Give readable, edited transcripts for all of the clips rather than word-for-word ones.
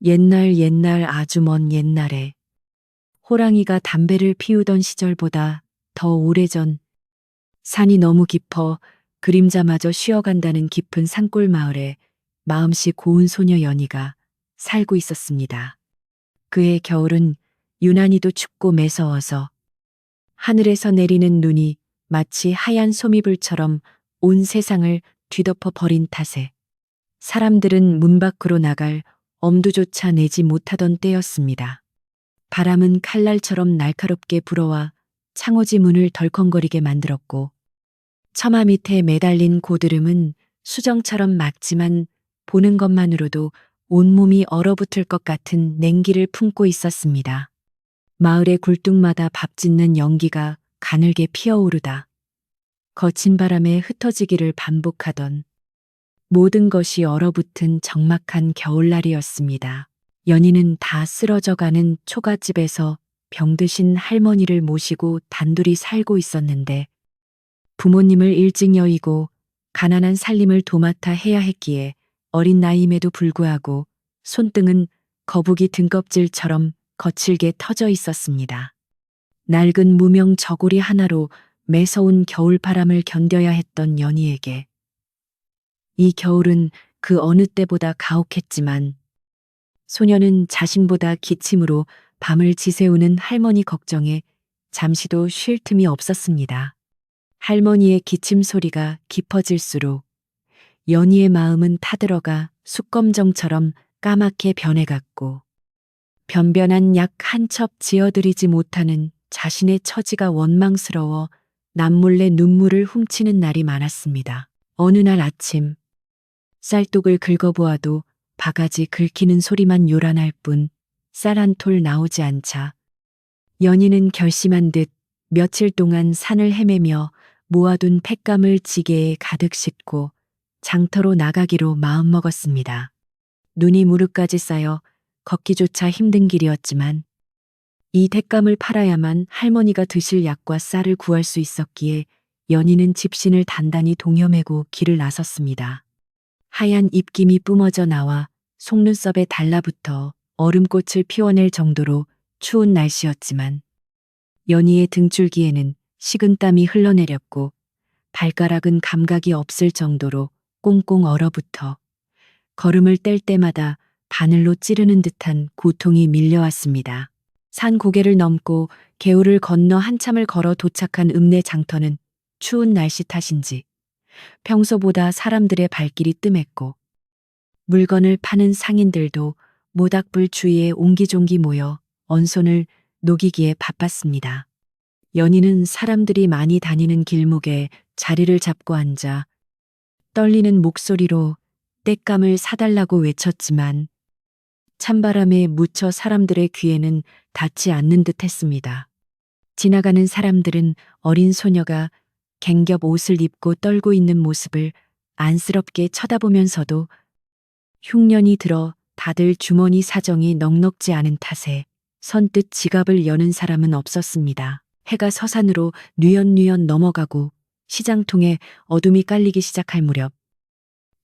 옛날 옛날 아주 먼 옛날에 호랑이가 담배를 피우던 시절보다 더 오래전, 산이 너무 깊어 그림자마저 쉬어간다는 깊은 산골 마을에 마음씨 고운 소녀 연희가 살고 있었습니다. 그의 겨울은 유난히도 춥고 매서워서 하늘에서 내리는 눈이 마치 하얀 소미불처럼 온 세상을 뒤덮어 버린 탓에 사람들은 문 밖으로 나갈 엄두조차 내지 못하던 때였습니다. 바람은 칼날처럼 날카롭게 불어와 창호지 문을 덜컹거리게 만들었고, 처마 밑에 매달린 고드름은 수정처럼 맑지만 보는 것만으로도 온몸이 얼어붙을 것 같은 냉기를 품고 있었습니다. 마을의 굴뚝마다 밥 짓는 연기가 가늘게 피어오르다 거친 바람에 흩어지기를 반복하던 모든 것이 얼어붙은 적막한 겨울날이었습니다. 연희는 다 쓰러져가는 초가집에서 병드신 할머니를 모시고 단둘이 살고 있었는데 부모님을 일찍 여의고 가난한 살림을 도맡아 해야 했기에 어린 나이임에도 불구하고 손등은 거북이 등껍질처럼 거칠게 터져 있었습니다. 낡은 무명 저고리 하나로 매서운 겨울바람을 견뎌야 했던 연희에게 이 겨울은 그 어느 때보다 가혹했지만 소녀는 자신보다 기침으로 밤을 지새우는 할머니 걱정에 잠시도 쉴 틈이 없었습니다. 할머니의 기침 소리가 깊어질수록 연희의 마음은 타들어가 숯검정처럼 까맣게 변해갔고 변변한 약 한 첩 지어드리지 못하는 자신의 처지가 원망스러워 남몰래 눈물을 훔치는 날이 많았습니다. 어느 날 아침 쌀독을 긁어보아도 바가지 긁히는 소리만 요란할 뿐 쌀 한 톨 나오지 않자 연희는 결심한 듯 며칠 동안 산을 헤매며 모아둔 팩감을 지게에 가득 싣고 장터로 나가기로 마음먹었습니다. 눈이 무릎까지 쌓여 걷기조차 힘든 길이었지만 이 택감을 팔아야만 할머니가 드실 약과 쌀을 구할 수 있었기에 연희는 집신을 단단히 동여매고 길을 나섰습니다. 하얀 입김이 뿜어져 나와 속눈썹에 달라붙어 얼음꽃을 피워낼 정도로 추운 날씨였지만 연희의 등줄기에는 식은땀이 흘러내렸고 발가락은 감각이 없을 정도로 꽁꽁 얼어붙어 걸음을 뗄 때마다 바늘로 찌르는 듯한 고통이 밀려왔습니다. 산 고개를 넘고 개울을 건너 한참을 걸어 도착한 읍내 장터는 추운 날씨 탓인지 평소보다 사람들의 발길이 뜸했고 물건을 파는 상인들도 모닥불 주위에 옹기종기 모여 언손을 녹이기에 바빴습니다. 연희는 사람들이 많이 다니는 길목에 자리를 잡고 앉아 떨리는 목소리로 땔감을 사달라고 외쳤지만 찬바람에 묻혀 사람들의 귀에는 닿지 않는 듯 했습니다. 지나가는 사람들은 어린 소녀가 갱겹 옷을 입고 떨고 있는 모습을 안쓰럽게 쳐다보면서도 흉년이 들어 다들 주머니 사정이 넉넉지 않은 탓에 선뜻 지갑을 여는 사람은 없었습니다. 해가 서산으로 뉘엿뉘엿 넘어가고 시장통에 어둠이 깔리기 시작할 무렵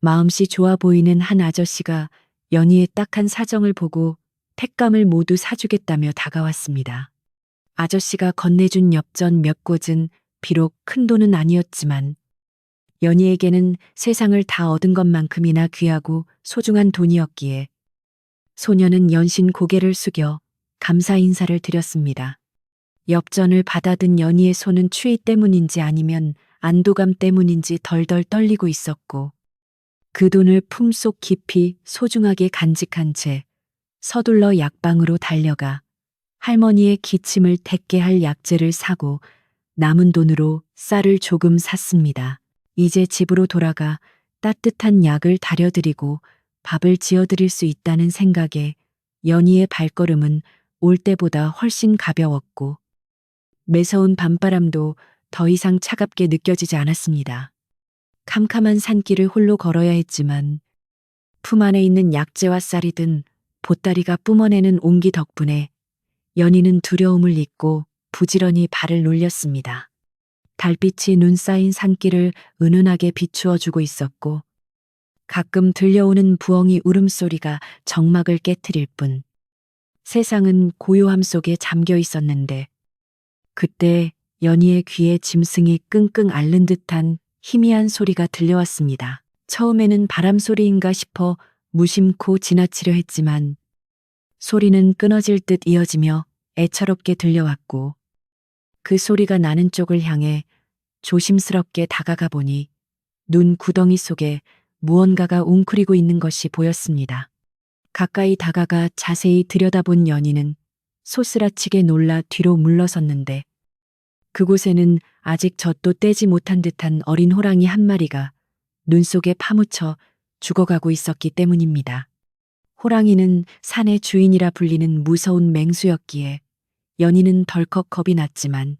마음씨 좋아 보이는 한 아저씨가 연희의 딱한 사정을 보고 택감을 모두 사주겠다며 다가왔습니다. 아저씨가 건네준 엽전 몇 곳은 비록 큰 돈은 아니었지만 연희에게는 세상을 다 얻은 것만큼이나 귀하고 소중한 돈이었기에 소녀는 연신 고개를 숙여 감사 인사를 드렸습니다. 엽전을 받아든 연희의 손은 추위 때문인지 아니면 안도감 때문인지 덜덜 떨리고 있었고 그 돈을 품속 깊이 소중하게 간직한 채 서둘러 약방으로 달려가 할머니의 기침을 택게 할 약재를 사고 남은 돈으로 쌀을 조금 샀습니다. 이제 집으로 돌아가 따뜻한 약을 다려드리고 밥을 지어드릴 수 있다는 생각에 연희의 발걸음은 올 때보다 훨씬 가벼웠고 매서운 밤바람도 더 이상 차갑게 느껴지지 않았습니다. 캄캄한 산길을 홀로 걸어야 했지만 품 안에 있는 약재와 쌀이 든 보따리가 뿜어내는 온기 덕분에 연희는 두려움을 잊고 부지런히 발을 놀렸습니다. 달빛이 눈 쌓인 산길을 은은하게 비추어 주고 있었고 가끔 들려오는 부엉이 울음소리가 정막을 깨트릴 뿐 세상은 고요함 속에 잠겨 있었는데 그때 연희의 귀에 짐승이 끙끙 앓는 듯한 희미한 소리가 들려왔습니다. 처음에는 바람 소리인가 싶어 무심코 지나치려 했지만 소리는 끊어질 듯 이어지며 애처롭게 들려왔고 그 소리가 나는 쪽을 향해 조심스럽게 다가가 보니 눈 구덩이 속에 무언가가 웅크리고 있는 것이 보였습니다. 가까이 다가가 자세히 들여다본 연희는 소스라치게 놀라 뒤로 물러섰는데 그곳에는 아직 젖도 떼지 못한 듯한 어린 호랑이 한 마리가 눈 속에 파묻혀 죽어가고 있었기 때문입니다. 호랑이는 산의 주인이라 불리는 무서운 맹수였기에 연희는 덜컥 겁이 났지만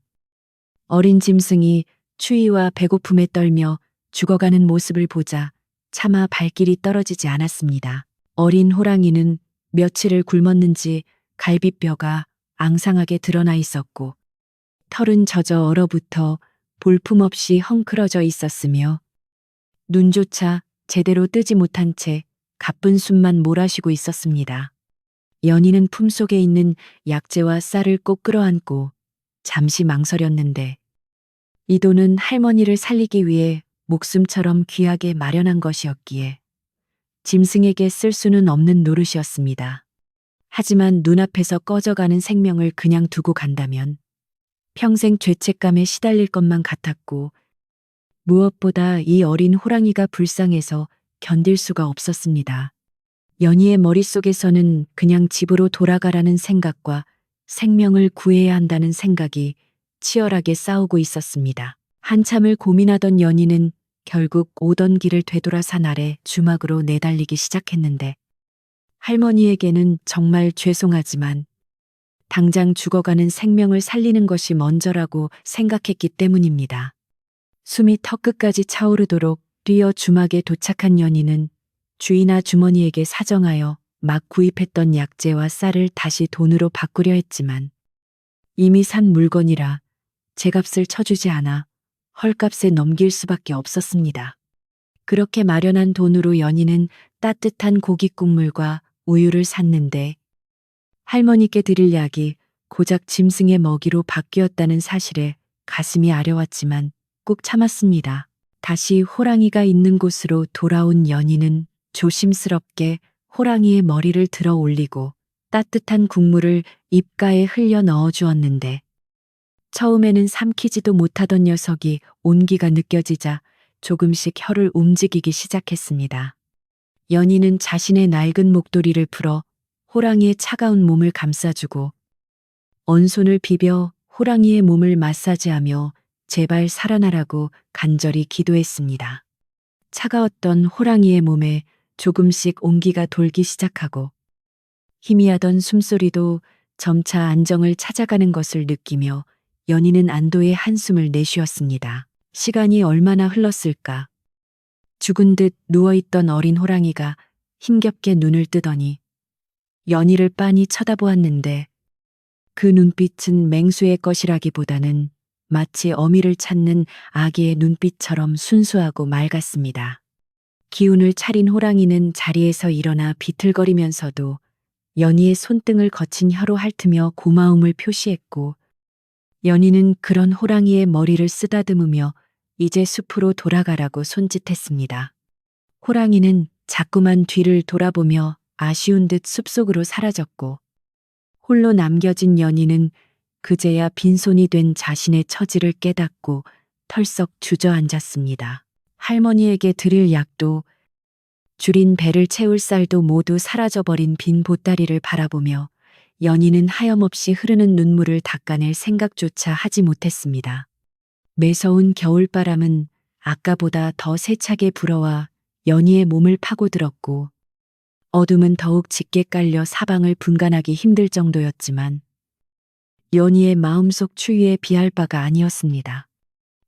어린 짐승이 추위와 배고픔에 떨며 죽어가는 모습을 보자 차마 발길이 떨어지지 않았습니다. 어린 호랑이는 며칠을 굶었는지 갈비뼈가 앙상하게 드러나 있었고 털은 젖어 얼어붙어 볼품없이 헝클어져 있었으며 눈조차 제대로 뜨지 못한 채 가쁜 숨만 몰아쉬고 있었습니다. 연희는 품속에 있는 약재와 쌀을 꼭 끌어안고 잠시 망설였는데 이 돈은 할머니를 살리기 위해 목숨처럼 귀하게 마련한 것이었기에 짐승에게 쓸 수는 없는 노릇이었습니다. 하지만 눈앞에서 꺼져가는 생명을 그냥 두고 간다면 평생 죄책감에 시달릴 것만 같았고 무엇보다 이 어린 호랑이가 불쌍해서 견딜 수가 없었습니다. 연희의 머릿속에서는 그냥 집으로 돌아가라는 생각과 생명을 구해야 한다는 생각이 치열하게 싸우고 있었습니다. 한참을 고민하던 연희는 결국 오던 길을 되돌아 산 아래 주막으로 내달리기 시작했는데 할머니에게는 정말 죄송하지만 당장 죽어가는 생명을 살리는 것이 먼저라고 생각했기 때문입니다. 숨이 턱끝까지 차오르도록 뛰어 주막에 도착한 연희는 주인 아주머니에게 사정하여 막 구입했던 약재와 쌀을 다시 돈으로 바꾸려 했지만 이미 산 물건이라 제값을 쳐주지 않아 헐값에 넘길 수밖에 없었습니다. 그렇게 마련한 돈으로 연희는 따뜻한 고기 국물과 우유를 샀는데 할머니께 드릴 약이 고작 짐승의 먹이로 바뀌었다는 사실에 가슴이 아려왔지만 꾹 참았습니다. 다시 호랑이가 있는 곳으로 돌아온 연희는 조심스럽게 호랑이의 머리를 들어 올리고 따뜻한 국물을 입가에 흘려 넣어 주었는데 처음에는 삼키지도 못하던 녀석이 온기가 느껴지자 조금씩 혀를 움직이기 시작했습니다. 연희는 자신의 낡은 목도리를 풀어 호랑이의 차가운 몸을 감싸주고 언손을 비벼 호랑이의 몸을 마사지하며 제발 살아나라고 간절히 기도했습니다. 차가웠던 호랑이의 몸에 조금씩 온기가 돌기 시작하고 희미하던 숨소리도 점차 안정을 찾아가는 것을 느끼며 연희는 안도의 한숨을 내쉬었습니다. 시간이 얼마나 흘렀을까. 죽은 듯 누워있던 어린 호랑이가 힘겹게 눈을 뜨더니 연희를 빤히 쳐다보았는데 그 눈빛은 맹수의 것이라기보다는 마치 어미를 찾는 아기의 눈빛처럼 순수하고 맑았습니다. 기운을 차린 호랑이는 자리에서 일어나 비틀거리면서도 연희의 손등을 거친 혀로 핥으며 고마움을 표시했고 연희는 그런 호랑이의 머리를 쓰다듬으며 이제 숲으로 돌아가라고 손짓했습니다. 호랑이는 자꾸만 뒤를 돌아보며 아쉬운 듯 숲속으로 사라졌고 홀로 남겨진 연희는 그제야 빈손이 된 자신의 처지를 깨닫고 털썩 주저앉았습니다. 할머니에게 드릴 약도 줄인 배를 채울 쌀도 모두 사라져버린 빈 보따리를 바라보며 연희는 하염없이 흐르는 눈물을 닦아낼 생각조차 하지 못했습니다. 매서운 겨울바람은 아까보다 더 세차게 불어와 연희의 몸을 파고들었고 어둠은 더욱 짙게 깔려 사방을 분간하기 힘들 정도였지만 연희의 마음속 추위에 비할 바가 아니었습니다.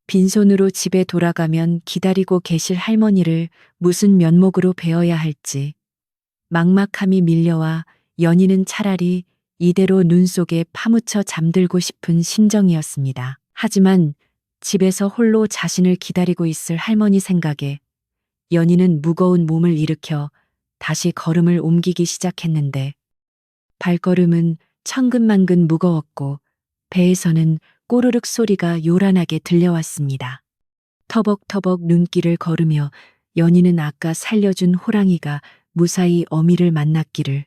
빈손으로 집에 돌아가면 기다리고 계실 할머니를 무슨 면목으로 뵈어야 할지 막막함이 밀려와 연희는 차라리 이대로 눈 속에 파묻혀 잠들고 싶은 심정이었습니다. 하지만 집에서 홀로 자신을 기다리고 있을 할머니 생각에 연희는 무거운 몸을 일으켜 다시 걸음을 옮기기 시작했는데 발걸음은 천근만근 무거웠고 배에서는 꼬르륵 소리가 요란하게 들려왔습니다. 터벅터벅 눈길을 걸으며 연희는 아까 살려준 호랑이가 무사히 어미를 만났기를,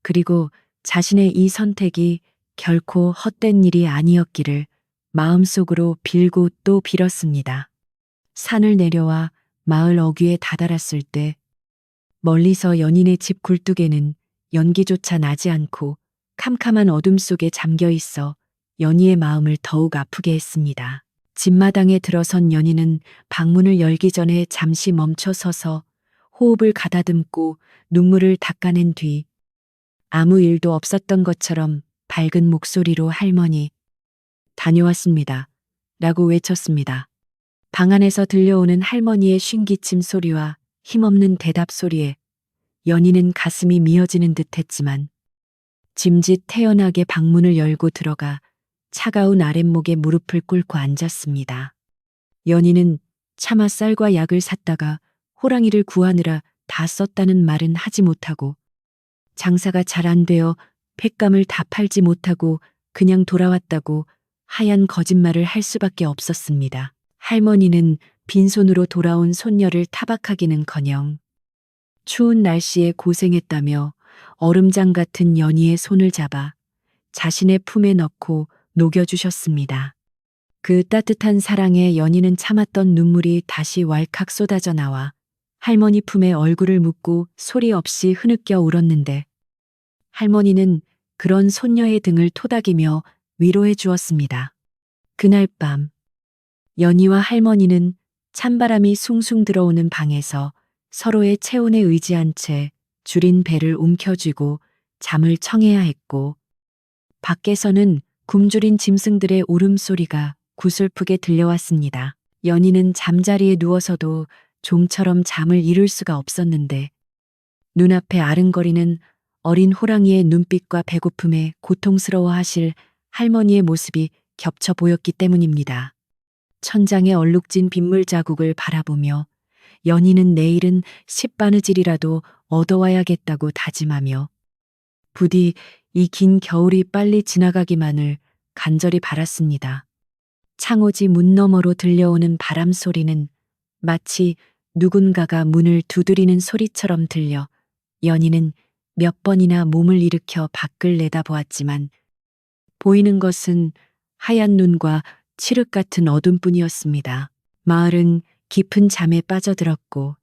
그리고 자신의 이 선택이 결코 헛된 일이 아니었기를 마음속으로 빌고 또 빌었습니다. 산을 내려와 마을 어귀에 다다랐을 때 멀리서 연인의 집 굴뚝에는 연기조차 나지 않고 캄캄한 어둠 속에 잠겨 있어 연희의 마음을 더욱 아프게 했습니다. 집마당에 들어선 연희는 방문을 열기 전에 잠시 멈춰 서서 호흡을 가다듬고 눈물을 닦아낸 뒤 아무 일도 없었던 것처럼 밝은 목소리로 할머니, 다녀왔습니다. 라고 외쳤습니다. 방 안에서 들려오는 할머니의 쉰기침 소리와 힘없는 대답 소리에 연희는 가슴이 미어지는 듯 했지만 짐짓 태연하게 방문을 열고 들어가 차가운 아랫목에 무릎을 꿇고 앉았습니다. 연희는 차마 쌀과 약을 샀다가 호랑이를 구하느라 다 썼다는 말은 하지 못하고 장사가 잘 안 되어 횟감을 다 팔지 못하고 그냥 돌아왔다고 하얀 거짓말을 할 수밖에 없었습니다. 할머니는 빈손으로 돌아온 손녀를 타박하기는커녕 추운 날씨에 고생했다며 얼음장 같은 연희의 손을 잡아 자신의 품에 넣고 녹여주셨습니다. 그 따뜻한 사랑에 연희는 참았던 눈물이 다시 왈칵 쏟아져 나와 할머니 품에 얼굴을 묻고 소리 없이 흐느껴 울었는데 할머니는 그런 손녀의 등을 토닥이며 위로해 주었습니다. 그날 밤 연희와 할머니는 찬바람이 숭숭 들어오는 방에서 서로의 체온에 의지한 채 줄인 배를 움켜쥐고 잠을 청해야 했고 밖에서는 굶주린 짐승들의 울음소리가 구슬프게 들려왔습니다. 연희는 잠자리에 누워서도 좀처럼 잠을 이룰 수가 없었는데 눈앞에 아른거리는 어린 호랑이의 눈빛과 배고픔에 고통스러워하실 할머니의 모습이 겹쳐 보였기 때문입니다. 천장에 얼룩진 빗물 자국을 바라보며 연희는 내일은 식바느질이라도 얻어와야겠다고 다짐하며 부디 이 긴 겨울이 빨리 지나가기만을 간절히 바랐습니다. 창호지 문 너머로 들려오는 바람 소리는 마치 누군가가 문을 두드리는 소리처럼 들려 연희는 몇 번이나 몸을 일으켜 밖을 내다보았지만 보이는 것은 하얀 눈과 칠흑 같은 어둠뿐이었습니다. 마을은 깊은 잠에 빠져들었고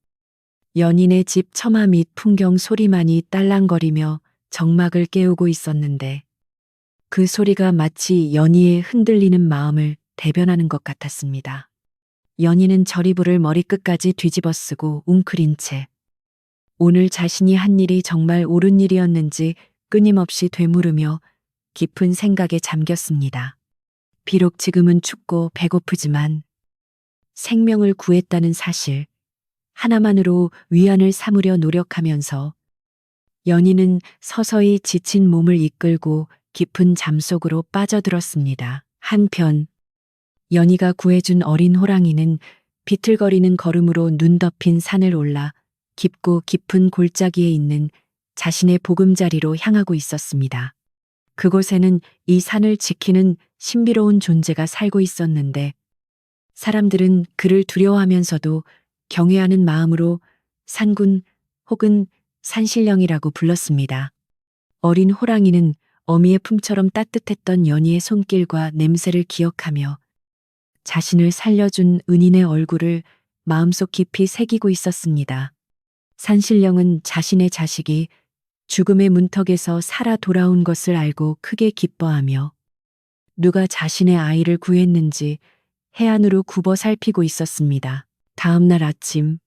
연인의 집 처마 밑 풍경 소리만이 딸랑거리며 정막을 깨우고 있었는데 그 소리가 마치 연희의 흔들리는 마음을 대변하는 것 같았습니다. 연희는 저리부를 머리끝까지 뒤집어 쓰고 웅크린 채 오늘 자신이 한 일이 정말 옳은 일이었는지 끊임없이 되물으며 깊은 생각에 잠겼습니다. 비록 지금은 춥고 배고프지만 생명을 구했다는 사실 하나만으로 위안을 삼으려 노력하면서 연희는 서서히 지친 몸을 이끌고 깊은 잠 속으로 빠져들었습니다. 한편 연희가 구해준 어린 호랑이는 비틀거리는 걸음으로 눈 덮인 산을 올라 깊고 깊은 골짜기에 있는 자신의 보금자리로 향하고 있었습니다. 그곳에는 이 산을 지키는 신비로운 존재가 살고 있었는데 사람들은 그를 두려워하면서도 경외하는 마음으로 산군 혹은 산신령이라고 불렀습니다. 어린 호랑이는 어미의 품처럼 따뜻했던 연희의 손길과 냄새를 기억하며 자신을 살려준 은인의 얼굴을 마음속 깊이 새기고 있었습니다. 산신령은 자신의 자식이 죽음의 문턱에서 살아 돌아온 것을 알고 크게 기뻐하며 누가 자신의 아이를 구했는지 해안으로 굽어 살피고 있었습니다. 다음 날 아침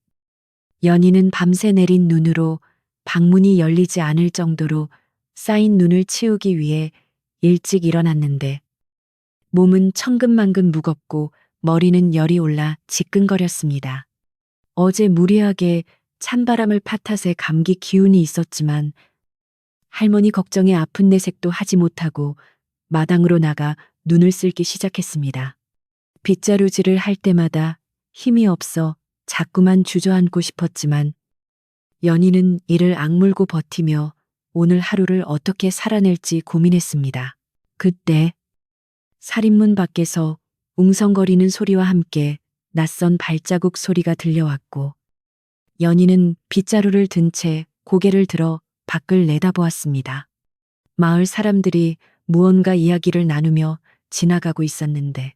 연희는 밤새 내린 눈으로 방문이 열리지 않을 정도로 쌓인 눈을 치우기 위해 일찍 일어났는데 몸은 천근만근 무겁고 머리는 열이 올라 지끈거렸습니다. 어제 무리하게 찬바람을 팥탓에 감기 기운이 있었지만 할머니 걱정에 아픈 내색도 하지 못하고 마당으로 나가 눈을 쓸기 시작했습니다. 빗자루질을 할 때마다 힘이 없어 자꾸만 주저앉고 싶었지만 연희는 이를 악물고 버티며 오늘 하루를 어떻게 살아낼지 고민했습니다. 그때 살인문 밖에서 웅성거리는 소리와 함께 낯선 발자국 소리가 들려왔고 연희는 빗자루를 든 채 고개를 들어 밖을 내다보았습니다. 마을 사람들이 무언가 이야기를 나누며 지나가고 있었는데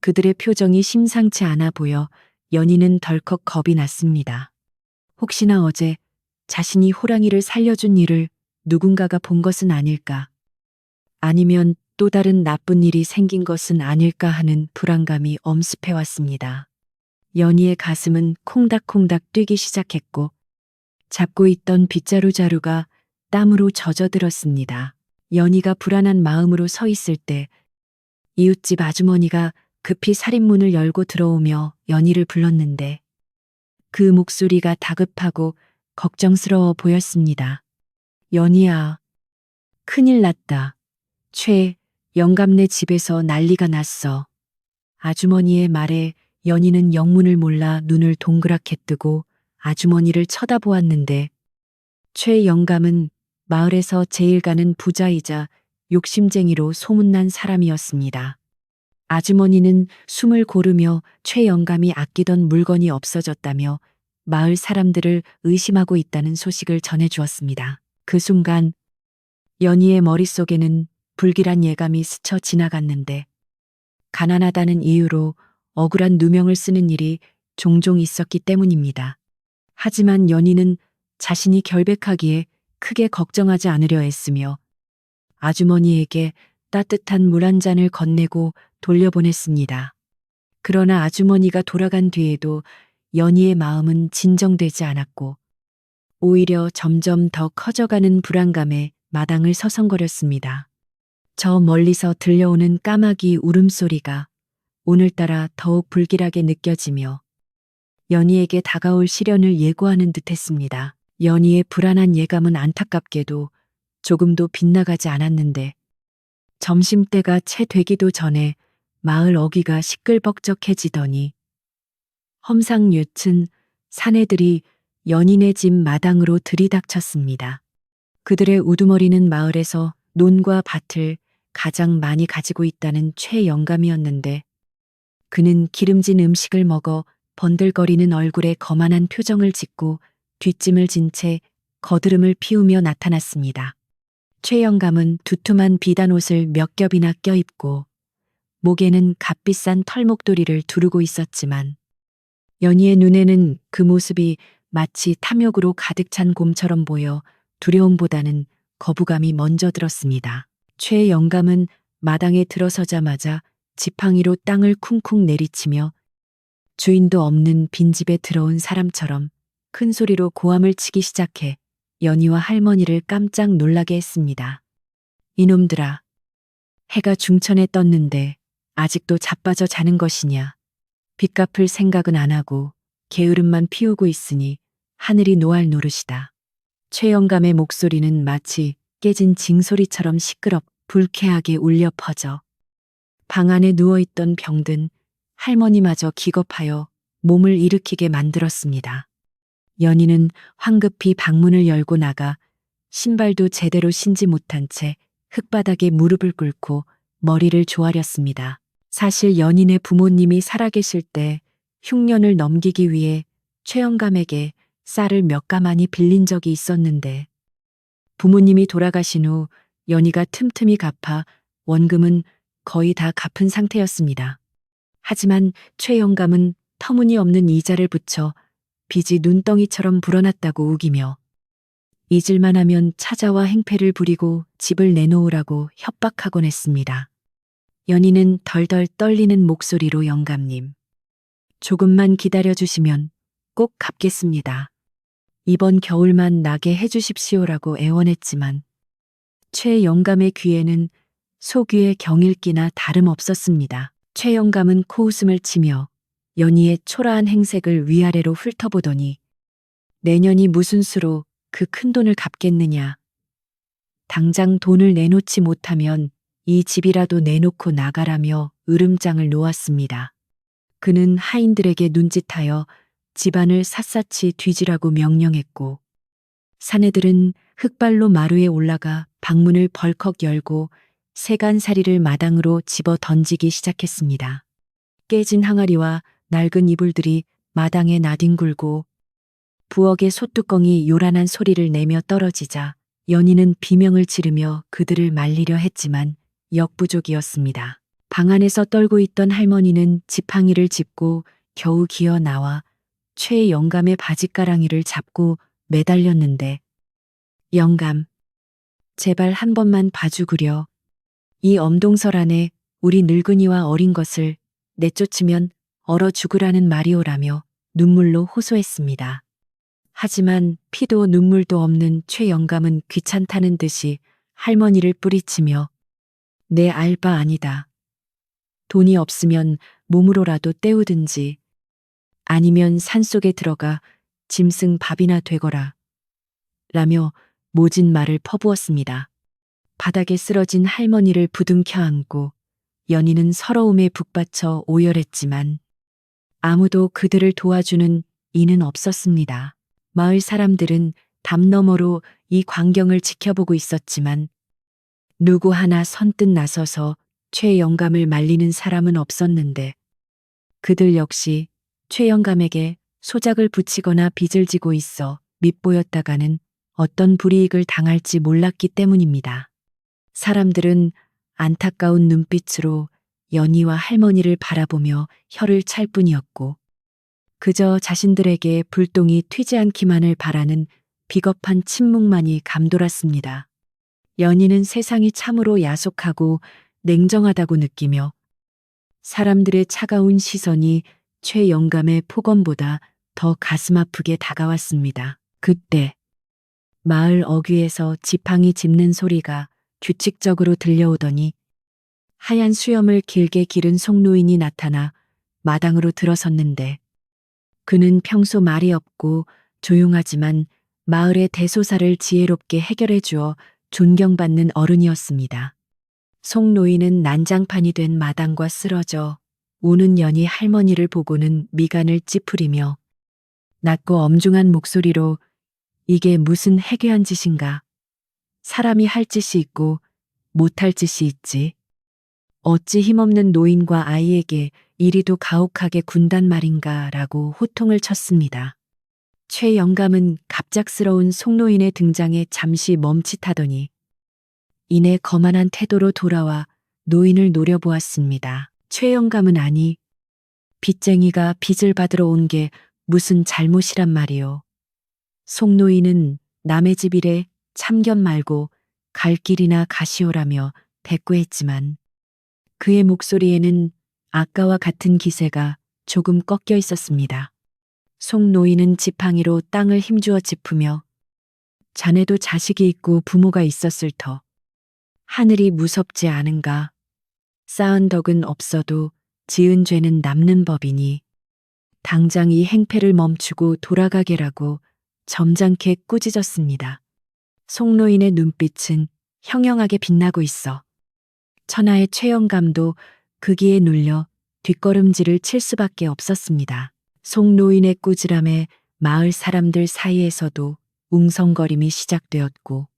그들의 표정이 심상치 않아 보여 연희는 덜컥 겁이 났습니다. 혹시나 어제 자신이 호랑이를 살려준 일을 누군가가 본 것은 아닐까? 아니면 또 다른 나쁜 일이 생긴 것은 아닐까 하는 불안감이 엄습해 왔습니다. 연희의 가슴은 콩닥콩닥 뛰기 시작했고 잡고 있던 빗자루 자루가 땀으로 젖어들었습니다. 연희가 불안한 마음으로 서 있을 때 이웃집 아주머니가 급히 살인문을 열고 들어오며 연희를 불렀는데 그 목소리가 다급하고 걱정스러워 보였습니다. 연희야, 큰일 났다. 최 영감네 집에서 난리가 났어. 아주머니의 말에 연희는 영문을 몰라 눈을 동그랗게 뜨고 아주머니를 쳐다보았는데 최 영감은 마을에서 제일 가는 부자이자 욕심쟁이로 소문난 사람이었습니다. 아주머니는 숨을 고르며 최 영감이 아끼던 물건이 없어졌다며 마을 사람들을 의심하고 있다는 소식을 전해주었습니다. 그 순간 연희의 머릿속에는 불길한 예감이 스쳐 지나갔는데 가난하다는 이유로 억울한 누명을 쓰는 일이 종종 있었기 때문입니다. 하지만 연희는 자신이 결백하기에 크게 걱정하지 않으려 했으며 아주머니에게 따뜻한 물 한 잔을 건네고 돌려보냈습니다. 그러나 아주머니가 돌아간 뒤에도 연희의 마음은 진정되지 않았고 오히려 점점 더 커져가는 불안감에 마당을 서성거렸습니다. 저 멀리서 들려오는 까마귀 울음소리가 오늘따라 더욱 불길하게 느껴지며 연희에게 다가올 시련을 예고하는 듯했습니다. 연희의 불안한 예감은 안타깝게도 조금도 빗나가지 않았는데 점심때가 채 되기도 전에 마을 어귀가 시끌벅적해지더니 험상궂은 사내들이 연인의 집 마당으로 들이닥쳤습니다. 그들의 우두머리는 마을에서 논과 밭을 가장 많이 가지고 있다는 최 영감이었는데 그는 기름진 음식을 먹어 번들거리는 얼굴에 거만한 표정을 짓고 뒷짐을 진 채 거드름을 피우며 나타났습니다. 최 영감은 두툼한 비단 옷을 몇 겹이나 껴입고 목에는 값비싼 털목도리를 두르고 있었지만 연희의 눈에는 그 모습이 마치 탐욕으로 가득 찬 곰처럼 보여 두려움보다는 거부감이 먼저 들었습니다. 최 영감은 마당에 들어서자마자 지팡이로 땅을 쿵쿵 내리치며 주인도 없는 빈집에 들어온 사람처럼 큰 소리로 고함을 치기 시작해 연희와 할머니를 깜짝 놀라게 했습니다. 이놈들아, 해가 중천에 떴는데 아직도 자빠져 자는 것이냐. 빚 갚을 생각은 안 하고 게으름만 피우고 있으니 하늘이 노할 노릇이다. 최 영감의 목소리는 마치 깨진 징소리처럼 시끄럽 불쾌하게 울려 퍼져 방 안에 누워있던 병든 할머니마저 기겁하여 몸을 일으키게 만들었습니다. 연희는 황급히 방문을 열고 나가 신발도 제대로 신지 못한 채 흙바닥에 무릎을 꿇고 머리를 조아렸습니다. 사실 연인의 부모님이 살아계실 때 흉년을 넘기기 위해 최 영감에게 쌀을 몇 가마니 빌린 적이 있었는데 부모님이 돌아가신 후 연희가 틈틈이 갚아 원금은 거의 다 갚은 상태였습니다. 하지만 최 영감은 터무니없는 이자를 붙여 빚이 눈덩이처럼 불어났다고 우기며 잊을만 하면 찾아와 행패를 부리고 집을 내놓으라고 협박하곤 했습니다. 연희는 덜덜 떨리는 목소리로 영감님, 조금만 기다려주시면 꼭 갚겠습니다. 이번 겨울만 나게 해주십시오라고 애원했지만 최 영감의 귀에는 소귀의 경일기나 다름없었습니다. 최 영감은 코웃음을 치며 연희의 초라한 행색을 위아래로 훑어보더니 내년이 무슨 수로 그 큰 돈을 갚겠느냐. 당장 돈을 내놓지 못하면 이 집이라도 내놓고 나가라며 으름장을 놓았습니다. 그는 하인들에게 눈짓하여 집안을 샅샅이 뒤지라고 명령했고 사내들은 흙발로 마루에 올라가 방문을 벌컥 열고 세간살이를 마당으로 집어 던지기 시작했습니다. 깨진 항아리와 낡은 이불들이 마당에 나뒹굴고 부엌의 솥뚜껑이 요란한 소리를 내며 떨어지자 연희는 비명을 지르며 그들을 말리려 했지만 역부족이었습니다. 방 안에서 떨고 있던 할머니는 지팡이를 짚고 겨우 기어 나와 최 영감의 바짓가랑이를 잡고 매달렸는데 영감, 제발 한 번만 봐주구려. 이 엄동설 안에 우리 늙은이와 어린 것을 내쫓으면 얼어 죽으라는 말이오라며 눈물로 호소했습니다. 하지만 피도 눈물도 없는 최 영감은 귀찮다는 듯이 할머니를 뿌리치며 내 알 바 아니다. 돈이 없으면 몸으로라도 때우든지 아니면 산속에 들어가 짐승 밥이나 되거라. 라며 모진 말을 퍼부었습니다. 바닥에 쓰러진 할머니를 부둥켜 안고 연희는 서러움에 북받쳐 오열했지만 아무도 그들을 도와주는 이는 없었습니다. 마을 사람들은 담 너머로 이 광경을 지켜보고 있었지만 누구 하나 선뜻 나서서 최 영감을 말리는 사람은 없었는데 그들 역시 최 영감에게 소작을 붙이거나 빚을 지고 있어 밉보였다가는 어떤 불이익을 당할지 몰랐기 때문입니다. 사람들은 안타까운 눈빛으로 연희와 할머니를 바라보며 혀를 찰 뿐이었고 그저 자신들에게 불똥이 튀지 않기만을 바라는 비겁한 침묵만이 감돌았습니다. 연희는 세상이 참으로 야속하고 냉정하다고 느끼며 사람들의 차가운 시선이 최 영감의 폭언보다 더 가슴 아프게 다가왔습니다. 그때 마을 어귀에서 지팡이 짚는 소리가 규칙적으로 들려오더니 하얀 수염을 길게 기른 송노인이 나타나 마당으로 들어섰는데 그는 평소 말이 없고 조용하지만 마을의 대소사를 지혜롭게 해결해 주어 존경받는 어른이었습니다. 송노인은 난장판이 된 마당과 쓰러져 우는 연희 할머니를 보고는 미간을 찌푸리며 낮고 엄중한 목소리로 이게 무슨 해괴한 짓인가. 사람이 할 짓이 있고 못할 짓이 있지. 어찌 힘없는 노인과 아이에게 이리도 가혹하게 군단 말인가 라고 호통을 쳤습니다. 최 영감은 갑작스러운 송노인의 등장에 잠시 멈칫하더니 이내 거만한 태도로 돌아와 노인을 노려보았습니다. 최 영감은 아니, 빚쟁이가 빚을 받으러 온 게 무슨 잘못이란 말이오. 송노인은 남의 집 일에 참견 말고 갈 길이나 가시오라며 대꾸했지만 그의 목소리에는 아까와 같은 기세가 조금 꺾여 있었습니다. 송노인은 지팡이로 땅을 힘주어 짚으며 자네도 자식이 있고 부모가 있었을 터. 하늘이 무섭지 않은가. 쌓은 덕은 없어도 지은 죄는 남는 법이니 당장 이 행패를 멈추고 돌아가게라고 점잖게 꾸짖었습니다. 송노인의 눈빛은 형형하게 빛나고 있어 천하의 최 영감도 그기에 눌려 뒷걸음질을 칠 수밖에 없었습니다. 송노인의 꾸지람에 마을 사람들 사이에서도 웅성거림이 시작되었고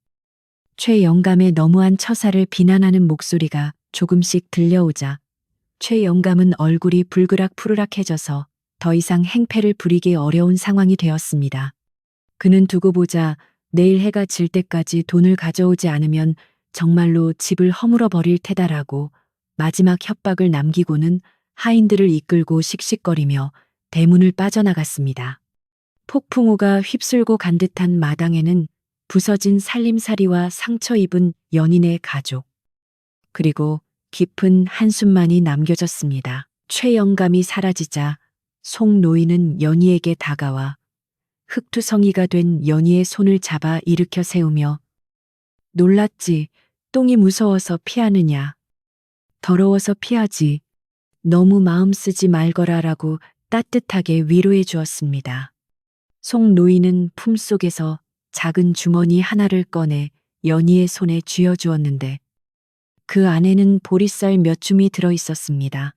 최 영감의 너무한 처사를 비난하는 목소리가 조금씩 들려오자 최 영감은 얼굴이 불그락 푸르락해져서 더 이상 행패를 부리기 어려운 상황이 되었습니다. 그는 두고 보자 내일 해가 질 때까지 돈을 가져오지 않으면 정말로 집을 허물어 버릴 테다라고 마지막 협박을 남기고는 하인들을 이끌고 씩씩거리며 대문을 빠져나갔습니다. 폭풍우가 휩쓸고 간 듯한 마당에는 부서진 살림살이와 상처 입은 연인의 가족, 그리고 깊은 한숨만이 남겨졌습니다. 최 영감이 사라지자 송노인은 연희에게 다가와 흙투성이가 된 연희의 손을 잡아 일으켜 세우며 놀랐지. 똥이 무서워서 피하느냐. 더러워서 피하지. 너무 마음 쓰지 말거라라고 따뜻하게 위로해 주었습니다. 송노인은 품속에서 작은 주머니 하나를 꺼내 연희의 손에 쥐어주었는데 그 안에는 보리쌀 몇 줌이 들어 있었습니다.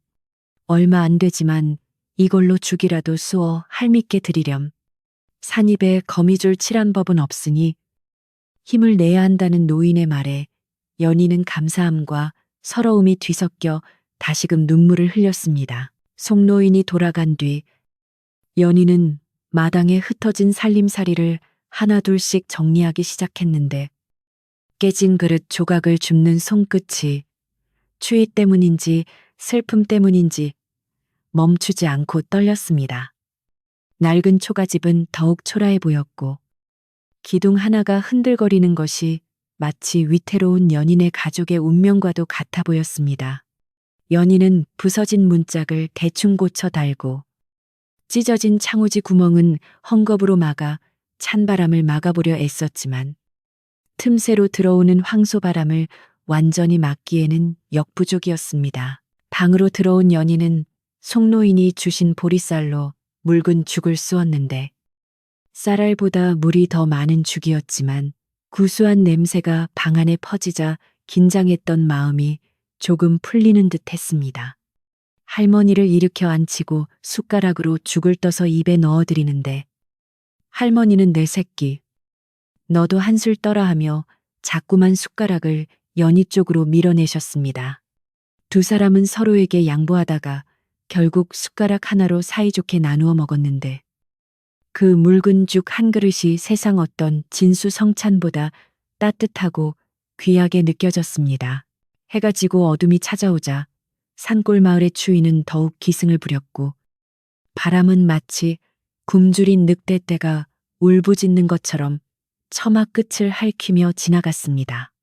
얼마 안 되지만 이걸로 죽이라도 쑤어 할미께 드리렴. 산입에 거미줄 칠한 법은 없으니 힘을 내야 한다는 노인의 말에 연희는 감사함과 서러움이 뒤섞여 다시금 눈물을 흘렸습니다. 송노인이 돌아간 뒤 연희는 마당에 흩어진 살림살이를 하나둘씩 정리하기 시작했는데 깨진 그릇 조각을 줍는 손끝이 추위 때문인지 슬픔 때문인지 멈추지 않고 떨렸습니다. 낡은 초가집은 더욱 초라해 보였고 기둥 하나가 흔들거리는 것이 마치 위태로운 연인의 가족의 운명과도 같아 보였습니다. 연인은 부서진 문짝을 대충 고쳐 달고 찢어진 창호지 구멍은 헝겊으로 막아 찬바람을 막아보려 애썼지만 틈새로 들어오는 황소바람을 완전히 막기에는 역부족이었습니다. 방으로 들어온 연희는 송노인이 주신 보리쌀로 묽은 죽을 쑤었는데 쌀알보다 물이 더 많은 죽이었지만 구수한 냄새가 방 안에 퍼지자 긴장했던 마음이 조금 풀리는 듯 했습니다. 할머니를 일으켜 앉히고 숟가락으로 죽을 떠서 입에 넣어드리는데 할머니는 내 새끼, 너도 한술 떠라 하며 자꾸만 숟가락을 연희 쪽으로 밀어내셨습니다. 두 사람은 서로에게 양보하다가 결국 숟가락 하나로 사이좋게 나누어 먹었는데 그 묽은 죽 한 그릇이 세상 어떤 진수성찬보다 따뜻하고 귀하게 느껴졌습니다. 해가 지고 어둠이 찾아오자 산골 마을의 추위는 더욱 기승을 부렸고 바람은 마치 굶주린 늑대떼가 울부짖는 것처럼 처마 끝을 핥히며 지나갔습니다.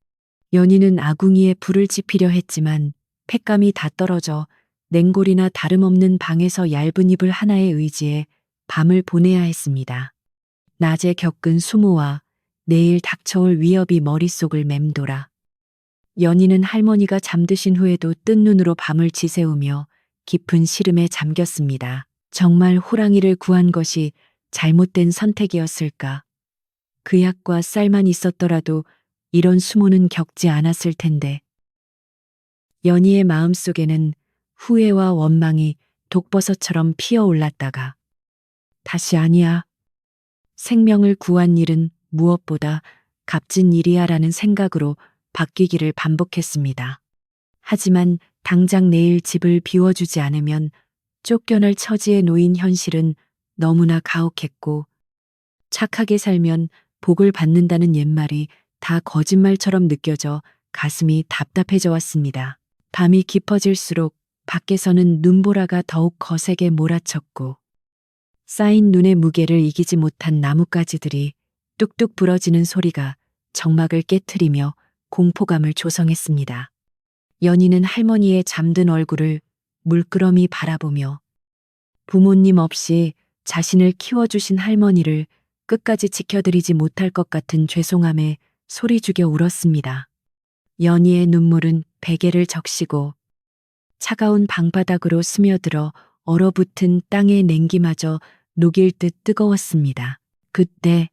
연희는 아궁이에 불을 지피려 했지만 팩감이 다 떨어져 냉골이나 다름없는 방에서 얇은 이불 하나에 의지해 밤을 보내야 했습니다. 낮에 겪은 수모와 내일 닥쳐올 위협이 머릿속을 맴돌아 연희는 할머니가 잠드신 후에도 뜬 눈으로 밤을 지새우며 깊은 시름에 잠겼습니다. 정말 호랑이를 구한 것이 잘못된 선택이었을까? 그 약과 쌀만 있었더라도 이런 수모는 겪지 않았을 텐데. 연희의 마음속에는 후회와 원망이 독버섯처럼 피어올랐다가 다시 아니야. 생명을 구한 일은 무엇보다 값진 일이야라는 생각으로 바뀌기를 반복했습니다. 하지만 당장 내일 집을 비워주지 않으면 쫓겨날 처지에 놓인 현실은 너무나 가혹했고 착하게 살면 복을 받는다는 옛말이 다 거짓말처럼 느껴져 가슴이 답답해져 왔습니다. 밤이 깊어질수록 밖에서는 눈보라가 더욱 거세게 몰아쳤고 쌓인 눈의 무게를 이기지 못한 나뭇가지들이 뚝뚝 부러지는 소리가 정막을 깨트리며 공포감을 조성했습니다. 연희는 할머니의 잠든 얼굴을 물끄러미 바라보며 부모님 없이 자신을 키워주신 할머니를 끝까지 지켜드리지 못할 것 같은 죄송함에 소리 죽여 울었습니다. 연희의 눈물은 베개를 적시고 차가운 방바닥으로 스며들어 얼어붙은 땅의 냉기마저 녹일 듯 뜨거웠습니다. 그때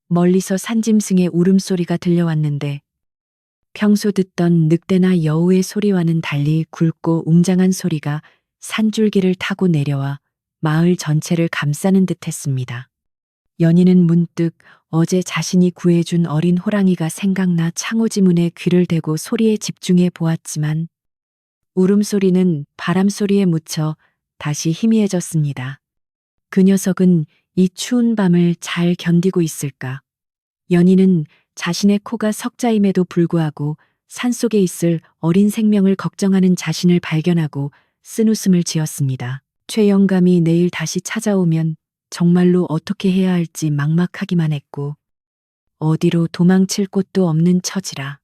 멀리서 산짐승의 울음소리가 들려왔는데 평소 듣던 늑대나 여우의 소리와는 달리 굵고 웅장한 소리가 산줄기를 타고 내려와 마을 전체를 감싸는 듯 했습니다. 연희는 문득 어제 자신이 구해준 어린 호랑이가 생각나 창호지 문에 귀를 대고 소리에 집중해 보았지만 울음소리는 바람소리에 묻혀 다시 희미해졌습니다. 그 녀석은 이 추운 밤을 잘 견디고 있을까? 연희는 자신의 코가 석자임에도 불구하고 산속에 있을 어린 생명을 걱정하는 자신을 발견하고 쓴웃음을 지었습니다. 최영감이 내일 다시 찾아오면 정말로 어떻게 해야 할지 막막하기만 했고 어디로 도망칠 곳도 없는 처지라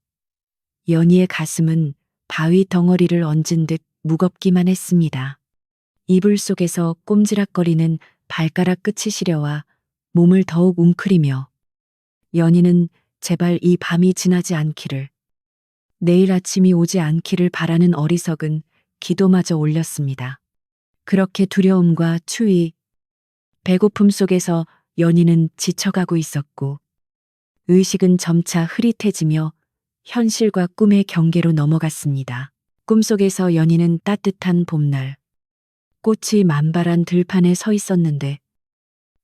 연희의 가슴은 바위 덩어리를 얹은 듯 무겁기만 했습니다. 이불 속에서 꼼지락거리는 발가락 끝이 시려와 몸을 더욱 웅크리며 연희는 제발 이 밤이 지나지 않기를, 내일 아침이 오지 않기를 바라는 어리석은 기도마저 올렸습니다. 그렇게 두려움과 추위, 배고픔 속에서 연희는 지쳐가고 있었고 의식은 점차 흐릿해지며 현실과 꿈의 경계로 넘어갔습니다. 꿈속에서 연희는 따뜻한 봄날, 꽃이 만발한 들판에 서 있었는데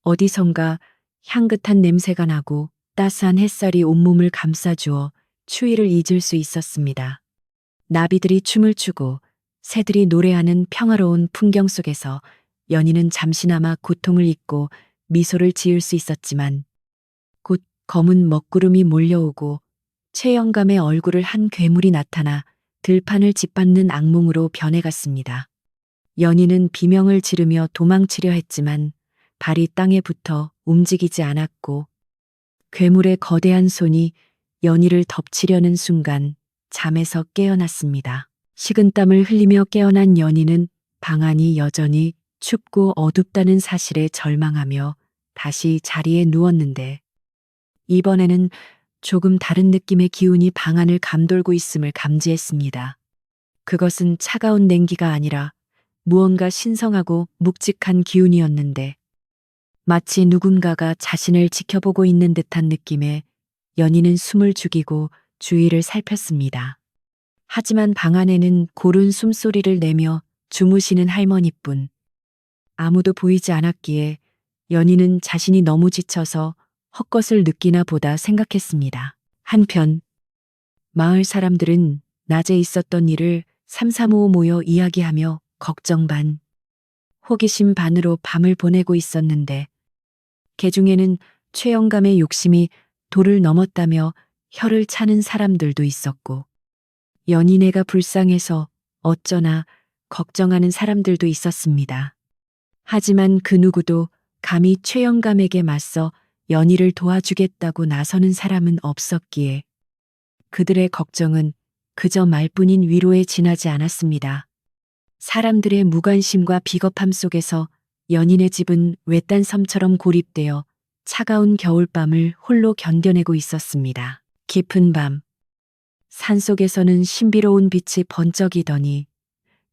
어디선가 향긋한 냄새가 나고 따스한 햇살이 온몸을 감싸주어 추위를 잊을 수 있었습니다. 나비들이 춤을 추고 새들이 노래하는 평화로운 풍경 속에서 연희는 잠시나마 고통을 잊고 미소를 지을 수 있었지만 곧 검은 먹구름이 몰려오고 최영감의 얼굴을 한 괴물이 나타나 들판을 짓밟는 악몽으로 변해갔습니다. 연희는 비명을 지르며 도망치려 했지만 발이 땅에 붙어 움직이지 않았고 괴물의 거대한 손이 연희를 덮치려는 순간 잠에서 깨어났습니다. 식은땀을 흘리며 깨어난 연희는 방 안이 여전히 춥고 어둡다는 사실에 절망하며 다시 자리에 누웠는데 이번에는 조금 다른 느낌의 기운이 방 안을 감돌고 있음을 감지했습니다. 그것은 차가운 냉기가 아니라 무언가 신성하고 묵직한 기운이었는데 마치 누군가가 자신을 지켜보고 있는 듯한 느낌에 연희는 숨을 죽이고 주위를 살폈습니다. 하지만 방 안에는 고른 숨소리를 내며 주무시는 할머니뿐 아무도 보이지 않았기에 연희는 자신이 너무 지쳐서 헛것을 느끼나 보다 생각했습니다. 한편 마을 사람들은 낮에 있었던 일을 삼삼오오 모여 이야기하며 걱정 반, 호기심 반으로 밤을 보내고 있었는데 개중에는 최영감의 욕심이 도를 넘었다며 혀를 차는 사람들도 있었고 연희네가 불쌍해서 어쩌나 걱정하는 사람들도 있었습니다. 하지만 그 누구도 감히 최영감에게 맞서 연희를 도와주겠다고 나서는 사람은 없었기에 그들의 걱정은 그저 말뿐인 위로에 지나지 않았습니다. 사람들의 무관심과 비겁함 속에서 연희네 집은 외딴 섬처럼 고립되어 차가운 겨울밤을 홀로 견뎌내고 있었습니다. 깊은 밤, 산속에서는 신비로운 빛이 번쩍이더니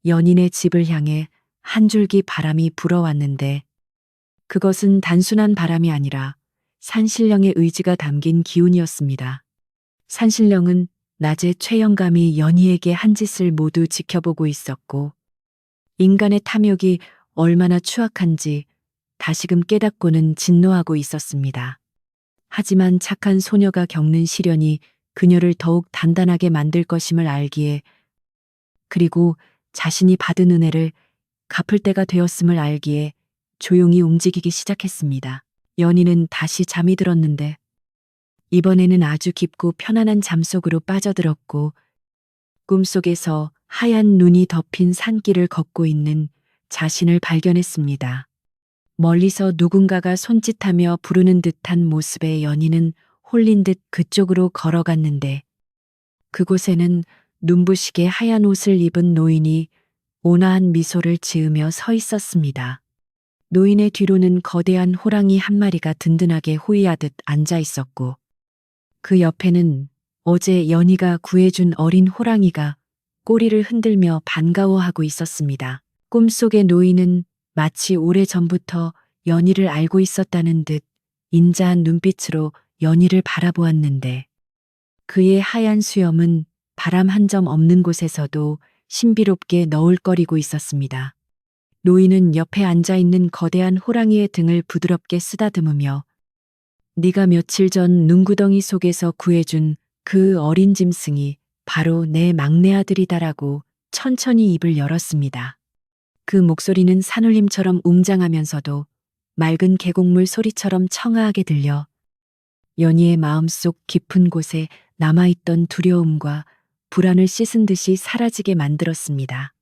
연희네 집을 향해 한 줄기 바람이 불어왔는데 그것은 단순한 바람이 아니라 산신령의 의지가 담긴 기운이었습니다. 산신령은 낮에 최영감이 연희에게 한 짓을 모두 지켜보고 있었고 인간의 탐욕이 얼마나 추악한지 다시금 깨닫고는 진노하고 있었습니다. 하지만 착한 소녀가 겪는 시련이 그녀를 더욱 단단하게 만들 것임을 알기에 그리고 자신이 받은 은혜를 갚을 때가 되었음을 알기에 조용히 움직이기 시작했습니다. 연희는 다시 잠이 들었는데 이번에는 아주 깊고 편안한 잠 속으로 빠져들었고 꿈속에서 하얀 눈이 덮인 산길을 걷고 있는 자신을 발견했습니다. 멀리서 누군가가 손짓하며 부르는 듯한 모습에 연희는 홀린 듯 그쪽으로 걸어갔는데 그곳에는 눈부시게 하얀 옷을 입은 노인이 온화한 미소를 지으며 서 있었습니다. 노인의 뒤로는 거대한 호랑이 한 마리가 든든하게 호위하듯 앉아 있었고 그 옆에는 어제 연희가 구해준 어린 호랑이가 꼬리를 흔들며 반가워하고 있었습니다. 꿈속의 노인은 마치 오래전부터 연희를 알고 있었다는 듯 인자한 눈빛으로 연희를 바라보았는데 그의 하얀 수염은 바람 한 점 없는 곳에서도 신비롭게 너울거리고 있었습니다. 노인은 옆에 앉아있는 거대한 호랑이의 등을 부드럽게 쓰다듬으며 네가 며칠 전 눈구덩이 속에서 구해준 그 어린 짐승이 바로 내 막내 아들이다라고 천천히 입을 열었습니다. 그 목소리는 산울림처럼 웅장하면서도 맑은 계곡물 소리처럼 청아하게 들려 연희의 마음속 깊은 곳에 남아있던 두려움과 불안을 씻은 듯이 사라지게 만들었습니다.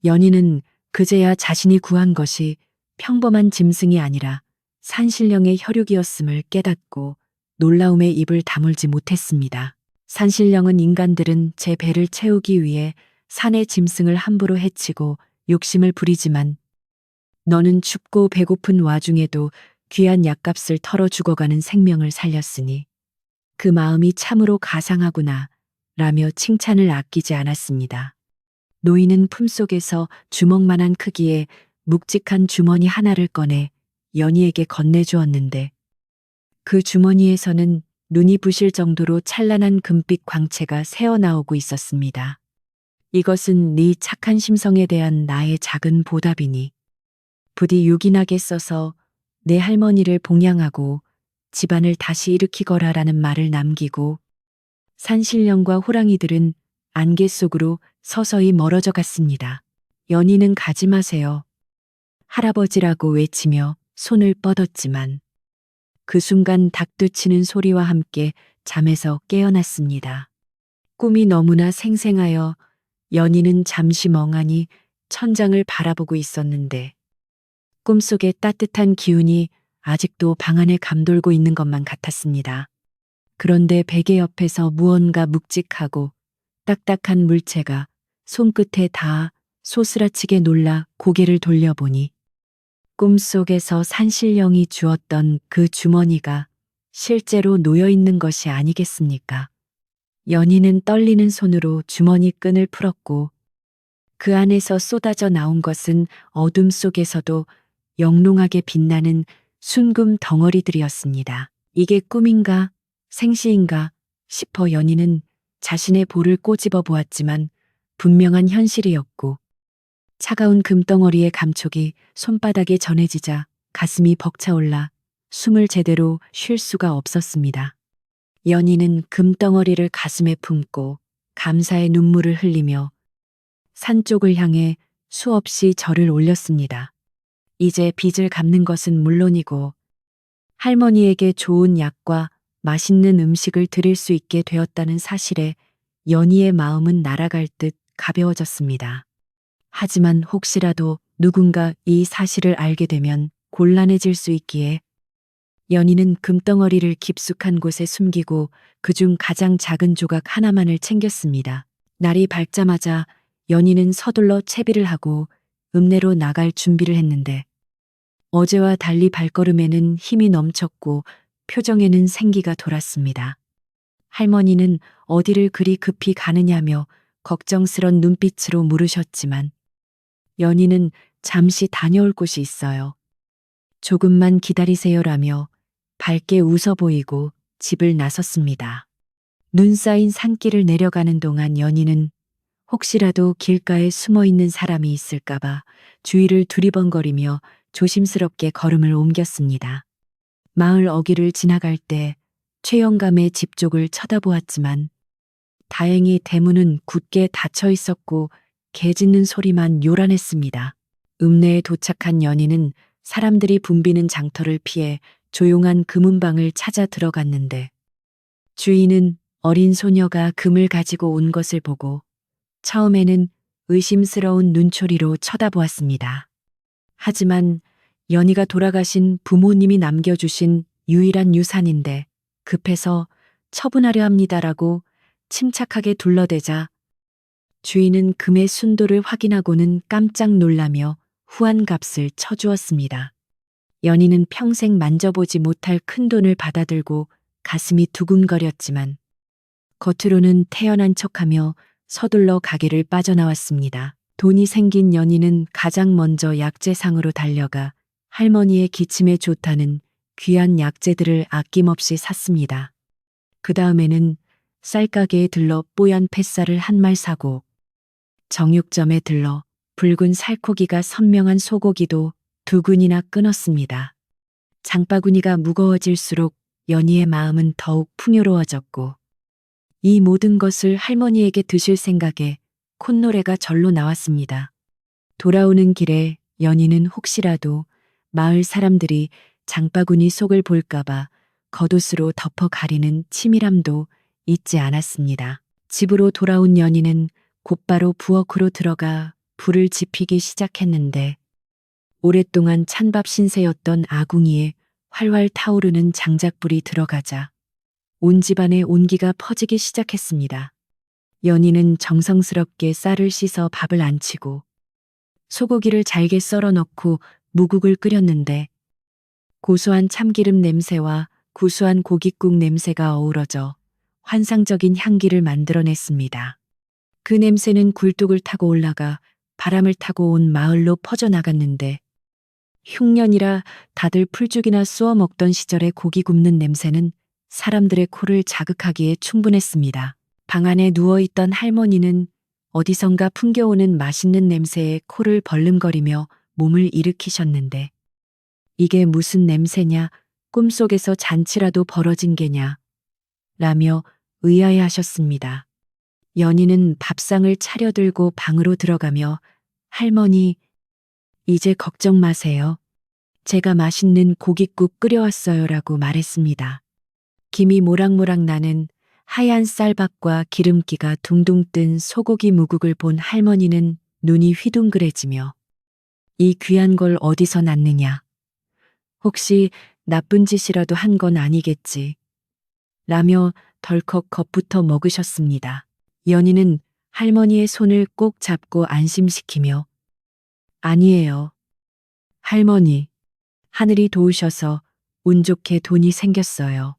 연희는 그제야 자신이 구한 것이 평범한 짐승이 아니라 산신령의 혈육이었음을 깨닫고 놀라움에 입을 다물지 못했습니다. 산신령은 인간들은 제 배를 채우기 위해 산의 짐승을 함부로 해치고 욕심을 부리지만 너는 춥고 배고픈 와중에도 귀한 약값을 털어 죽어가는 생명을 살렸으니 그 마음이 참으로 가상하구나 라며 칭찬을 아끼지 않았습니다. 노인은 품속에서 주먹만한 크기의 묵직한 주머니 하나를 꺼내 연희에게 건네주었는데 그 주머니에서는 눈이 부실 정도로 찬란한 금빛 광채가 새어나오고 있었습니다. 이것은 네 착한 심성에 대한 나의 작은 보답이니 부디 요긴하게 써서 내 할머니를 봉양하고 집안을 다시 일으키거라라는 말을 남기고 산신령과 호랑이들은 안개 속으로 서서히 멀어져 갔습니다. 연희는 가지 마세요. 할아버지라고 외치며 손을 뻗었지만 그 순간 닭두치는 소리와 함께 잠에서 깨어났습니다. 꿈이 너무나 생생하여 연희는 잠시 멍하니 천장을 바라보고 있었는데 꿈속의 따뜻한 기운이 아직도 방 안에 감돌고 있는 것만 같았습니다. 그런데 베개 옆에서 무언가 묵직하고 딱딱한 물체가 손끝에 닿아 소스라치게 놀라 고개를 돌려보니 꿈속에서 산신령이 주었던 그 주머니가 실제로 놓여 있는 것이 아니겠습니까? 연희는 떨리는 손으로 주머니 끈을 풀었고 그 안에서 쏟아져 나온 것은 어둠 속에서도 영롱하게 빛나는 순금 덩어리들이었습니다. 이게 꿈인가 생시인가 싶어 연희는 자신의 볼을 꼬집어 보았지만 분명한 현실이었고 차가운 금덩어리의 감촉이 손바닥에 전해지자 가슴이 벅차올라 숨을 제대로 쉴 수가 없었습니다. 연희는 금덩어리를 가슴에 품고 감사의 눈물을 흘리며 산 쪽을 향해 수없이 절을 올렸습니다. 이제 빚을 갚는 것은 물론이고 할머니에게 좋은 약과 맛있는 음식을 드릴 수 있게 되었다는 사실에 연희의 마음은 날아갈 듯 가벼워졌습니다. 하지만 혹시라도 누군가 이 사실을 알게 되면 곤란해질 수 있기에 연희는 금덩어리를 깊숙한 곳에 숨기고 그중 가장 작은 조각 하나만을 챙겼습니다. 날이 밝자마자 연희는 서둘러 채비를 하고 읍내로 나갈 준비를 했는데 어제와 달리 발걸음에는 힘이 넘쳤고 표정에는 생기가 돌았습니다. 할머니는 어디를 그리 급히 가느냐며 걱정스런 눈빛으로 물으셨지만 연희는 잠시 다녀올 곳이 있어요. 조금만 기다리세요라며 밝게 웃어 보이고 집을 나섰습니다. 눈 쌓인 산길을 내려가는 동안 연희는 혹시라도 길가에 숨어 있는 사람이 있을까봐 주위를 두리번거리며 조심스럽게 걸음을 옮겼습니다. 마을 어귀를 지나갈 때 최영감의 집 쪽을 쳐다보았지만 다행히 대문은 굳게 닫혀 있었고 개 짖는 소리만 요란했습니다. 읍내에 도착한 연희는 사람들이 붐비는 장터를 피해 조용한 금은방을 찾아 들어갔는데 주인은 어린 소녀가 금을 가지고 온 것을 보고 처음에는 의심스러운 눈초리로 쳐다보았습니다. 하지만 연희가 돌아가신 부모님이 남겨주신 유일한 유산인데 급해서 처분하려 합니다라고 침착하게 둘러대자 주인은 금의 순도를 확인하고는 깜짝 놀라며 후한 값을 쳐주었습니다. 연희는 평생 만져보지 못할 큰 돈을 받아들고 가슴이 두근거렸지만 겉으로는 태연한 척하며 서둘러 가게를 빠져나왔습니다. 돈이 생긴 연희는 가장 먼저 약재상으로 달려가 할머니의 기침에 좋다는 귀한 약재들을 아낌없이 샀습니다. 그 다음에는 쌀가게에 들러 뽀얀 팻쌀을 한 말 사고 정육점에 들러 붉은 살코기가 선명한 소고기도 2근이나 끊었습니다. 장바구니가 무거워질수록 연희의 마음은 더욱 풍요로워졌고 이 모든 것을 할머니에게 드실 생각에 콧노래가 절로 나왔습니다. 돌아오는 길에 연희는 혹시라도 마을 사람들이 장바구니 속을 볼까봐 겉옷으로 덮어 가리는 치밀함도 잊지 않았습니다. 집으로 돌아온 연희는 곧바로 부엌으로 들어가 불을 지피기 시작했는데 오랫동안 찬밥 신세였던 아궁이에 활활 타오르는 장작불이 들어가자 온 집안에 온기가 퍼지기 시작했습니다. 연희는 정성스럽게 쌀을 씻어 밥을 안치고 소고기를 잘게 썰어 넣고 무국을 끓였는데 고소한 참기름 냄새와 구수한 고깃국 냄새가 어우러져 환상적인 향기를 만들어냈습니다. 그 냄새는 굴뚝을 타고 올라가 바람을 타고 온 마을로 퍼져나갔는데 흉년이라 다들 풀죽이나 쑤어 먹던 시절의 고기 굽는 냄새는 사람들의 코를 자극하기에 충분했습니다. 방 안에 누워있던 할머니는 어디선가 풍겨오는 맛있는 냄새에 코를 벌름거리며 몸을 일으키셨는데 이게 무슨 냄새냐, 꿈속에서 잔치라도 벌어진 게냐, 라며 의아해하셨습니다. 연희는 밥상을 차려들고 방으로 들어가며 할머니, 이제 걱정 마세요. 제가 맛있는 고깃국 끓여왔어요라고 말했습니다. 김이 모락모락 나는 하얀 쌀밥과 기름기가 둥둥 뜬 소고기 무국을 본 할머니는 눈이 휘둥그레지며 이 귀한 걸 어디서 났느냐? 혹시 나쁜 짓이라도 한 건 아니겠지? 라며 덜컥 겁부터 먹으셨습니다. 연희는 할머니의 손을 꼭 잡고 안심시키며 아니에요. 할머니, 하늘이 도우셔서 운 좋게 돈이 생겼어요.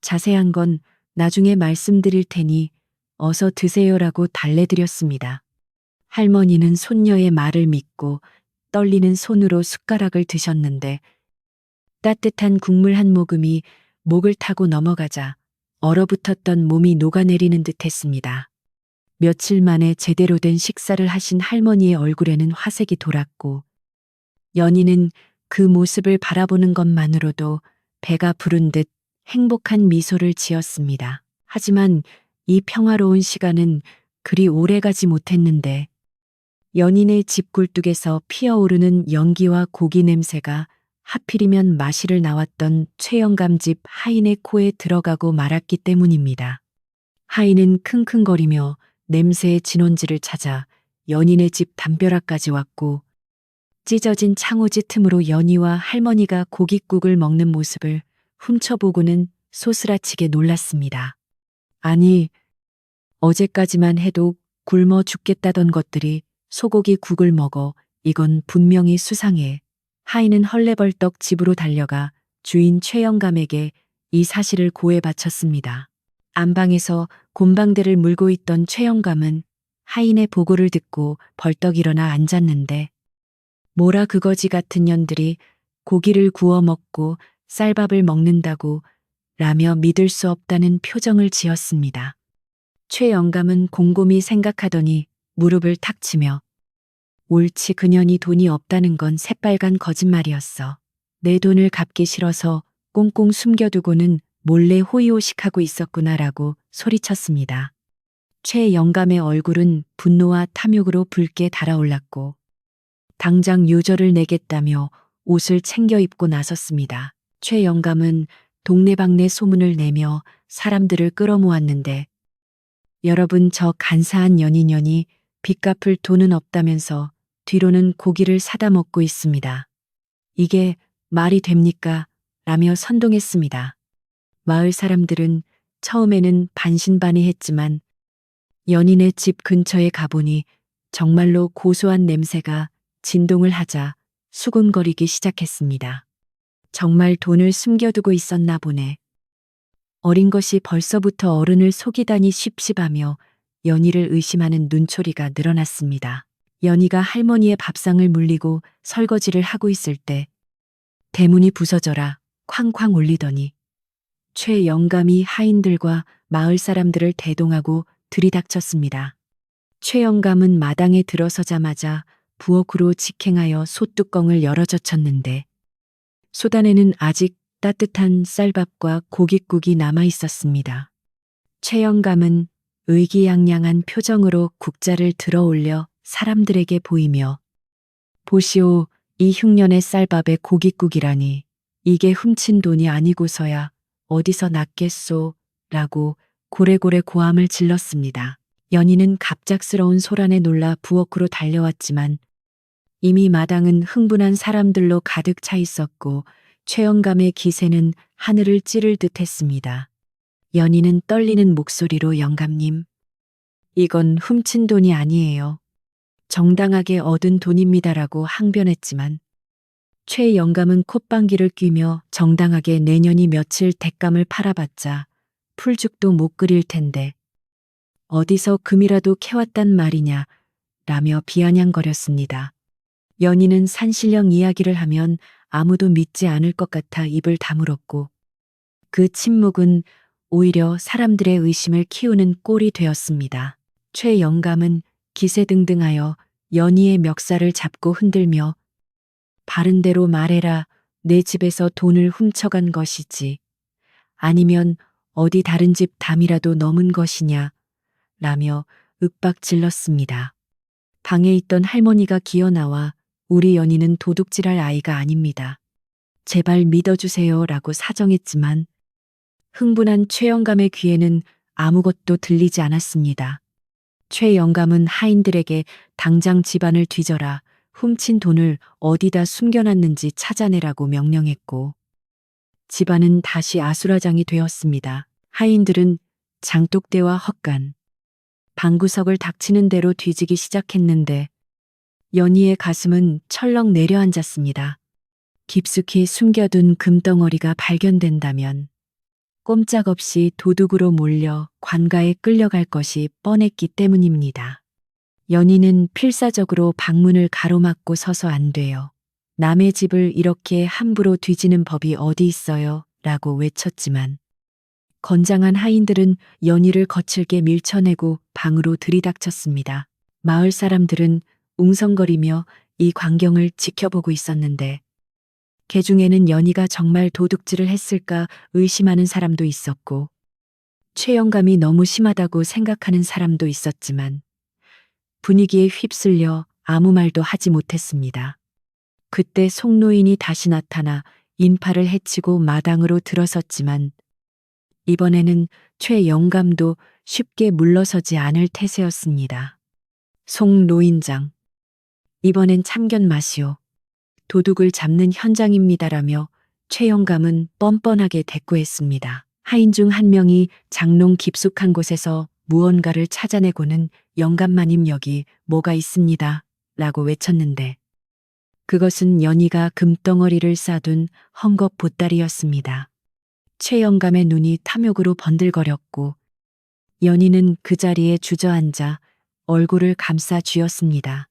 자세한 건 나중에 말씀드릴 테니 어서 드세요라고 달래드렸습니다. 할머니는 손녀의 말을 믿고 떨리는 손으로 숟가락을 드셨는데 따뜻한 국물 한 모금이 목을 타고 넘어가자 얼어붙었던 몸이 녹아내리는 듯 했습니다. 며칠 만에 제대로 된 식사를 하신 할머니의 얼굴에는 화색이 돌았고 연희는 그 모습을 바라보는 것만으로도 배가 부른 듯 행복한 미소를 지었습니다. 하지만 이 평화로운 시간은 그리 오래가지 못했는데 연인의 집 굴뚝에서 피어오르는 연기와 고기 냄새가 하필이면 마시를 나왔던 최영감 집 하인의 코에 들어가고 말았기 때문입니다. 하인은 킁킁거리며 냄새의 진원지를 찾아 연인의 집 담벼락까지 왔고 찢어진 창호지 틈으로 연희와 할머니가 고깃국을 먹는 모습을 훔쳐보고는 소스라치게 놀랐습니다. 아니, 어제까지만 해도 굶어 죽겠다던 것들이 소고기 국을 먹어 이건 분명히 수상해. 하인은 헐레벌떡 집으로 달려가 주인 최영감에게 이 사실을 고해 바쳤습니다. 안방에서 곰방대를 물고 있던 최영감은 하인의 보고를 듣고 벌떡 일어나 앉았는데 뭐라 그거지 같은 년들이 고기를 구워 먹고 쌀밥을 먹는다고 라며 믿을 수 없다는 표정을 지었습니다. 최영감은 곰곰이 생각하더니 무릎을 탁 치며 옳지 그년이 돈이 없다는 건 새빨간 거짓말이었어. 내 돈을 갚기 싫어서 꽁꽁 숨겨두고는 몰래 호의호식하고 있었구나라고 소리쳤습니다. 최영감의 얼굴은 분노와 탐욕으로 붉게 달아올랐고 당장 유저를 내겠다며 옷을 챙겨 입고 나섰습니다. 최영감은 동네방네 소문을 내며 사람들을 끌어모았는데 여러분 저 간사한 연인연이 빚 갚을 돈은 없다면서 뒤로는 고기를 사다 먹고 있습니다. 이게 말이 됩니까? 라며 선동했습니다. 마을 사람들은 처음에는 반신반의했지만 연인의 집 근처에 가보니 정말로 고소한 냄새가 진동을 하자 수군거리기 시작했습니다. 정말 돈을 숨겨두고 있었나 보네. 어린 것이 벌써부터 어른을 속이다니 씹씹하며 연희를 의심하는 눈초리가 늘어났습니다. 연희가 할머니의 밥상을 물리고 설거지를 하고 있을 때 대문이 부서져라 쾅쾅 울리더니 최영감이 하인들과 마을 사람들을 대동하고 들이닥쳤습니다. 최영감은 마당에 들어서자마자 부엌으로 직행하여 솥뚜껑을 열어젖혔는데 솥안에는 아직 따뜻한 쌀밥과 고깃국이 남아 있었습니다. 최영감은 의기양양한 표정으로 국자를 들어 올려 사람들에게 보이며 보시오, 이 흉년의 쌀밥에 고깃국이라니 이게 훔친 돈이 아니고서야 어디서 났겠소 라고 고래고래 고함을 질렀습니다. 연희는 갑작스러운 소란에 놀라 부엌으로 달려왔지만 이미 마당은 흥분한 사람들로 가득 차 있었고 최영감의 기세는 하늘을 찌를 듯 했습니다. 연희는 떨리는 목소리로 영감님, 이건 훔친 돈이 아니에요. 정당하게 얻은 돈입니다라고 항변했지만 최영감은 콧방귀를 뀌며 정당하게 내년이 며칠 뎃감을 팔아봤자 풀죽도 못 끓일 텐데 어디서 금이라도 캐왔단 말이냐 라며 비아냥거렸습니다. 연희는 산신령 이야기를 하면 아무도 믿지 않을 것 같아 입을 다물었고 그 침묵은 오히려 사람들의 의심을 키우는 꼴이 되었습니다. 최영감은 기세등등하여 연희의 멱살을 잡고 흔들며 바른 대로 말해라. 내 집에서 돈을 훔쳐간 것이지. 아니면 어디 다른 집 담이라도 넘은 것이냐. 라며 윽박 질렀습니다. 방에 있던 할머니가 기어 나와 우리 연희는 도둑질할 아이가 아닙니다. 제발 믿어주세요. 라고 사정했지만 흥분한 최영감의 귀에는 아무것도 들리지 않았습니다. 최영감은 하인들에게 당장 집안을 뒤져라, 훔친 돈을 어디다 숨겨놨는지 찾아내라고 명령했고, 집안은 다시 아수라장이 되었습니다. 하인들은 장독대와 헛간, 방구석을 닥치는 대로 뒤지기 시작했는데, 연희의 가슴은 철렁 내려앉았습니다. 깊숙이 숨겨둔 금덩어리가 발견된다면, 꼼짝없이 도둑으로 몰려 관가에 끌려갈 것이 뻔했기 때문입니다. 연희는 필사적으로 방문을 가로막고 서서 안 돼요. 남의 집을 이렇게 함부로 뒤지는 법이 어디 있어요? 라고 외쳤지만 건장한 하인들은 연희를 거칠게 밀쳐내고 방으로 들이닥쳤습니다. 마을 사람들은 웅성거리며 이 광경을 지켜보고 있었는데 개 중에는 연희가 정말 도둑질을 했을까 의심하는 사람도 있었고 최영감이 너무 심하다고 생각하는 사람도 있었지만 분위기에 휩쓸려 아무 말도 하지 못했습니다. 그때 송노인이 다시 나타나 인파를 해치고 마당으로 들어섰지만 이번에는 최영감도 쉽게 물러서지 않을 태세였습니다. 송노인장, 이번엔 참견 마시오. 도둑을 잡는 현장입니다라며 최영감은 뻔뻔하게 대꾸했습니다. 하인 중 한 명이 장롱 깊숙한 곳에서 무언가를 찾아내고는 영감마님 여기 뭐가 있습니다. 라고 외쳤는데 그것은 연희가 금덩어리를 싸둔 헝겊 보따리였습니다. 최영감의 눈이 탐욕으로 번들거렸고 연희는 그 자리에 주저앉아 얼굴을 감싸 쥐었습니다.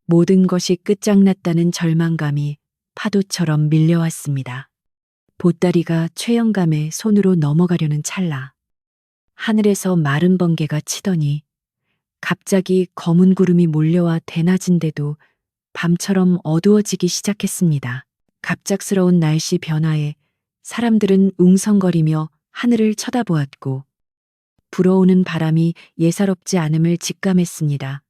모든 것이 끝장났다는 절망감이 파도처럼 밀려왔습니다. 보따리가 최영감의 손으로 넘어가려는 찰나 하늘에서 마른 번개가 치더니 갑자기 검은 구름이 몰려와 대낮인데도 밤처럼 어두워지기 시작했습니다. 갑작스러운 날씨 변화에 사람들은 웅성거리며 하늘을 쳐다보았고 불어오는 바람이 예사롭지 않음을 직감했습니다.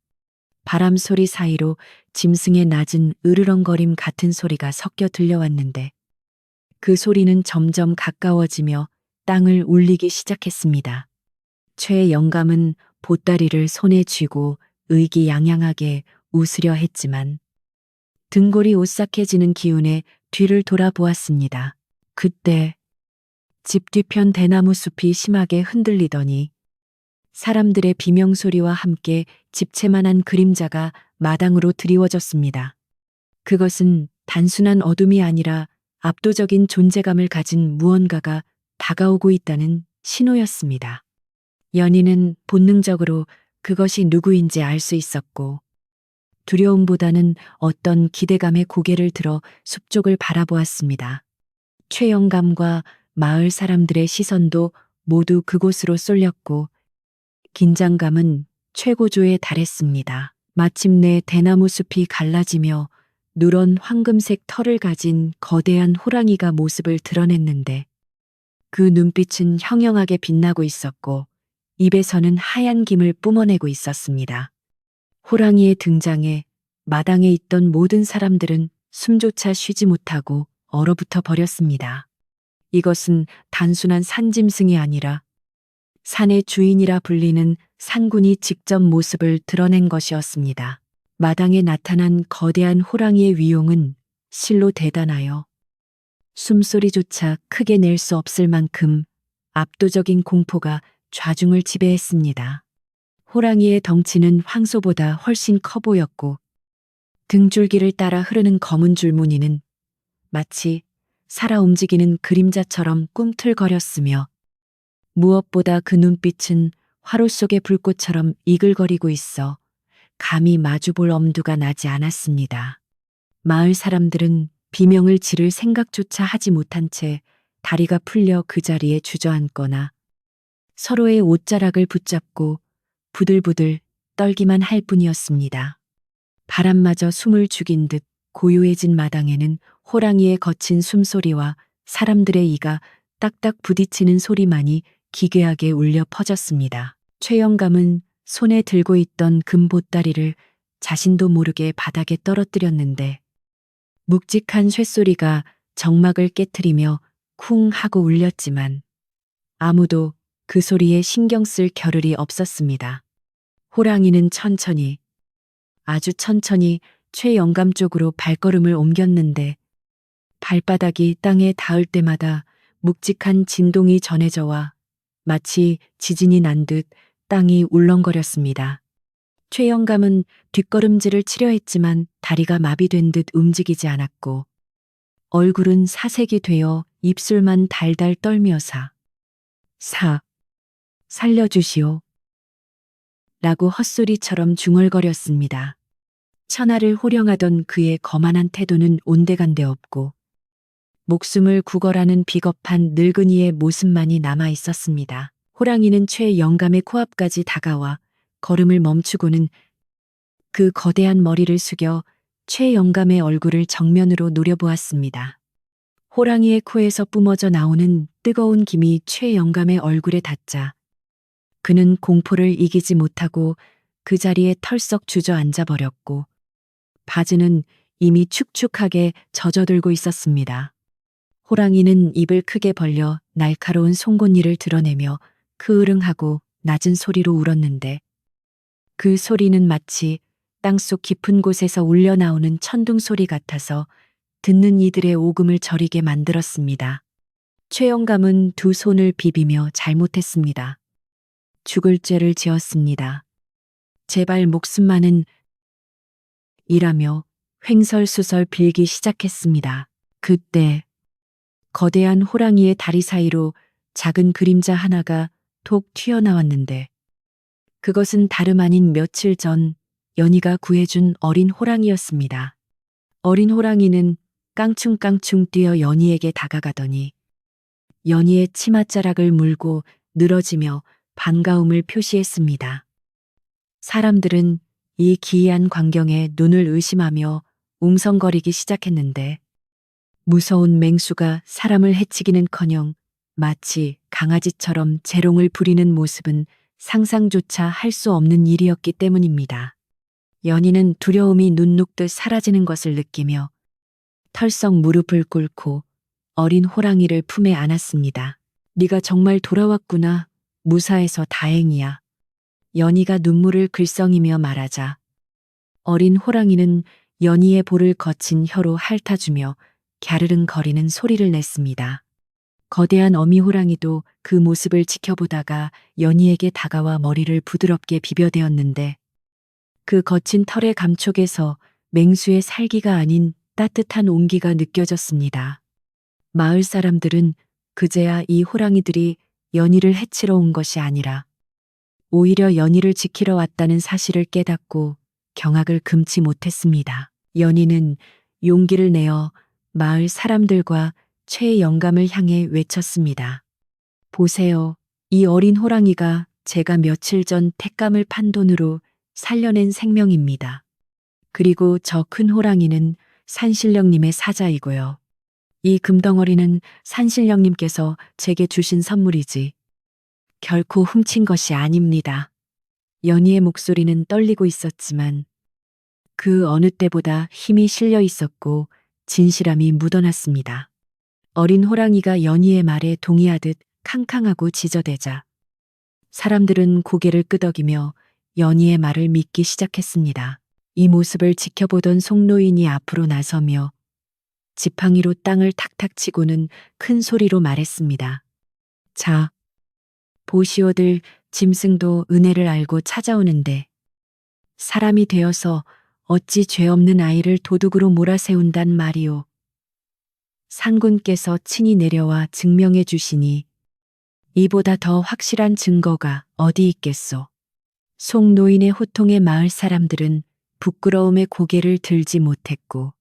바람 소리 사이로 짐승의 낮은 으르렁거림 같은 소리가 섞여 들려왔는데 그 소리는 점점 가까워지며 땅을 울리기 시작했습니다. 최영감은 보따리를 손에 쥐고 의기양양하게 웃으려 했지만 등골이 오싹해지는 기운에 뒤를 돌아보았습니다. 그때 집 뒤편 대나무 숲이 심하게 흔들리더니 사람들의 비명소리와 함께 집채만한 그림자가 마당으로 드리워졌습니다. 그것은 단순한 어둠이 아니라 압도적인 존재감을 가진 무언가가 다가오고 있다는 신호였습니다. 연희는 본능적으로 그것이 누구인지 알 수 있었고 두려움보다는 어떤 기대감에 고개를 들어 숲 쪽을 바라보았습니다. 최영감과 마을 사람들의 시선도 모두 그곳으로 쏠렸고 긴장감은 최고조에 달했습니다. 마침내 대나무 숲이 갈라지며 누런 황금색 털을 가진 거대한 호랑이가 모습을 드러냈는데 그 눈빛은 형형하게 빛나고 있었고 입에서는 하얀 김을 뿜어내고 있었습니다. 호랑이의 등장에 마당에 있던 모든 사람들은 숨조차 쉬지 못하고 얼어붙어 버렸습니다. 이것은 단순한 산짐승이 아니라 산의 주인이라 불리는 산군이 직접 모습을 드러낸 것이었습니다. 마당에 나타난 거대한 호랑이의 위용은 실로 대단하여 숨소리조차 크게 낼 수 없을 만큼 압도적인 공포가 좌중을 지배했습니다. 호랑이의 덩치는 황소보다 훨씬 커 보였고 등줄기를 따라 흐르는 검은 줄무늬는 마치 살아 움직이는 그림자처럼 꿈틀거렸으며 무엇보다 그 눈빛은 화로 속의 불꽃처럼 이글거리고 있어 감히 마주볼 엄두가 나지 않았습니다. 마을 사람들은 비명을 지를 생각조차 하지 못한 채 다리가 풀려 그 자리에 주저앉거나 서로의 옷자락을 붙잡고 부들부들 떨기만 할 뿐이었습니다. 바람마저 숨을 죽인 듯 고요해진 마당에는 호랑이의 거친 숨소리와 사람들의 이가 딱딱 부딪히는 소리만이 기괴하게 울려 퍼졌습니다. 최영감은 손에 들고 있던 금 보따리를 자신도 모르게 바닥에 떨어뜨렸는데 묵직한 쇳소리가 정막을 깨트리며 쿵 하고 울렸지만 아무도 그 소리에 신경 쓸 겨를이 없었습니다. 호랑이는 천천히, 아주 천천히 최영감 쪽으로 발걸음을 옮겼는데 발바닥이 땅에 닿을 때마다 묵직한 진동이 전해져와 마치 지진이 난 듯 땅이 울렁거렸습니다. 최영감은 뒷걸음질을 치려 했지만 다리가 마비된 듯 움직이지 않았고 얼굴은 사색이 되어 입술만 달달 떨면서 살려주시오. 라고 헛소리처럼 중얼거렸습니다. 천하를 호령하던 그의 거만한 태도는 온데간데 없고 목숨을 구걸하는 비겁한 늙은이의 모습만이 남아 있었습니다. 호랑이는 최영감의 코앞까지 다가와 걸음을 멈추고는 그 거대한 머리를 숙여 최영감의 얼굴을 정면으로 노려보았습니다. 호랑이의 코에서 뿜어져 나오는 뜨거운 김이 최영감의 얼굴에 닿자 그는 공포를 이기지 못하고 그 자리에 털썩 주저앉아 버렸고 바지는 이미 축축하게 젖어들고 있었습니다. 호랑이는 입을 크게 벌려 날카로운 송곳니를 드러내며 크으릉하고 낮은 소리로 울었는데 그 소리는 마치 땅속 깊은 곳에서 울려 나오는 천둥 소리 같아서 듣는 이들의 오금을 저리게 만들었습니다. 최영감은 두 손을 비비며 잘못했습니다. 죽을 죄를 지었습니다. 제발 목숨만은 이라며 횡설수설 빌기 시작했습니다. 그때 거대한 호랑이의 다리 사이로 작은 그림자 하나가 톡 튀어나왔는데 그것은 다름 아닌 며칠 전 연희가 구해준 어린 호랑이였습니다. 어린 호랑이는 깡충깡충 뛰어 연희에게 다가가더니 연희의 치맛자락을 물고 늘어지며 반가움을 표시했습니다. 사람들은 이 기이한 광경에 눈을 의심하며 웅성거리기 시작했는데 무서운 맹수가 사람을 해치기는커녕 마치 강아지처럼 재롱을 부리는 모습은 상상조차 할 수 없는 일이었기 때문입니다. 연희는 두려움이 눈 녹듯 사라지는 것을 느끼며 털썩 무릎을 꿇고 어린 호랑이를 품에 안았습니다. 네가 정말 돌아왔구나. 무사해서 다행이야. 연희가 눈물을 글썽이며 말하자 어린 호랑이는 연희의 볼을 거친 혀로 핥아주며 갸르릉거리는 소리를 냈습니다. 거대한 어미 호랑이도 그 모습을 지켜보다가 연희에게 다가와 머리를 부드럽게 비벼대었는데 그 거친 털의 감촉에서 맹수의 살기가 아닌 따뜻한 온기가 느껴졌습니다. 마을 사람들은 그제야 이 호랑이들이 연희를 해치러 온 것이 아니라 오히려 연희를 지키러 왔다는 사실을 깨닫고 경악을 금치 못했습니다. 연희는 용기를 내어 마을 사람들과 최영감을 향해 외쳤습니다. 보세요. 이 어린 호랑이가 제가 며칠 전 택감을 판 돈으로 살려낸 생명입니다. 그리고 저 큰 호랑이는 산신령님의 사자이고요. 이 금덩어리는 산신령님께서 제게 주신 선물이지 결코 훔친 것이 아닙니다. 연희의 목소리는 떨리고 있었지만 그 어느 때보다 힘이 실려 있었고 진실함이 묻어났습니다. 어린 호랑이가 연희의 말에 동의하듯 캉캉하고 지저대자 사람들은 고개를 끄덕이며 연희의 말을 믿기 시작했습니다. 이 모습을 지켜보던 송노인이 앞으로 나서며 지팡이로 땅을 탁탁 치고는 큰 소리로 말했습니다. 자, 보시오들 짐승도 은혜를 알고 찾아오는데 사람이 되어서 어찌 죄 없는 아이를 도둑으로 몰아세운단 말이오. 상군께서 친히 내려와 증명해 주시니 이보다 더 확실한 증거가 어디 있겠소. 송노인의 호통에 마을 사람들은 부끄러움에 고개를 들지 못했고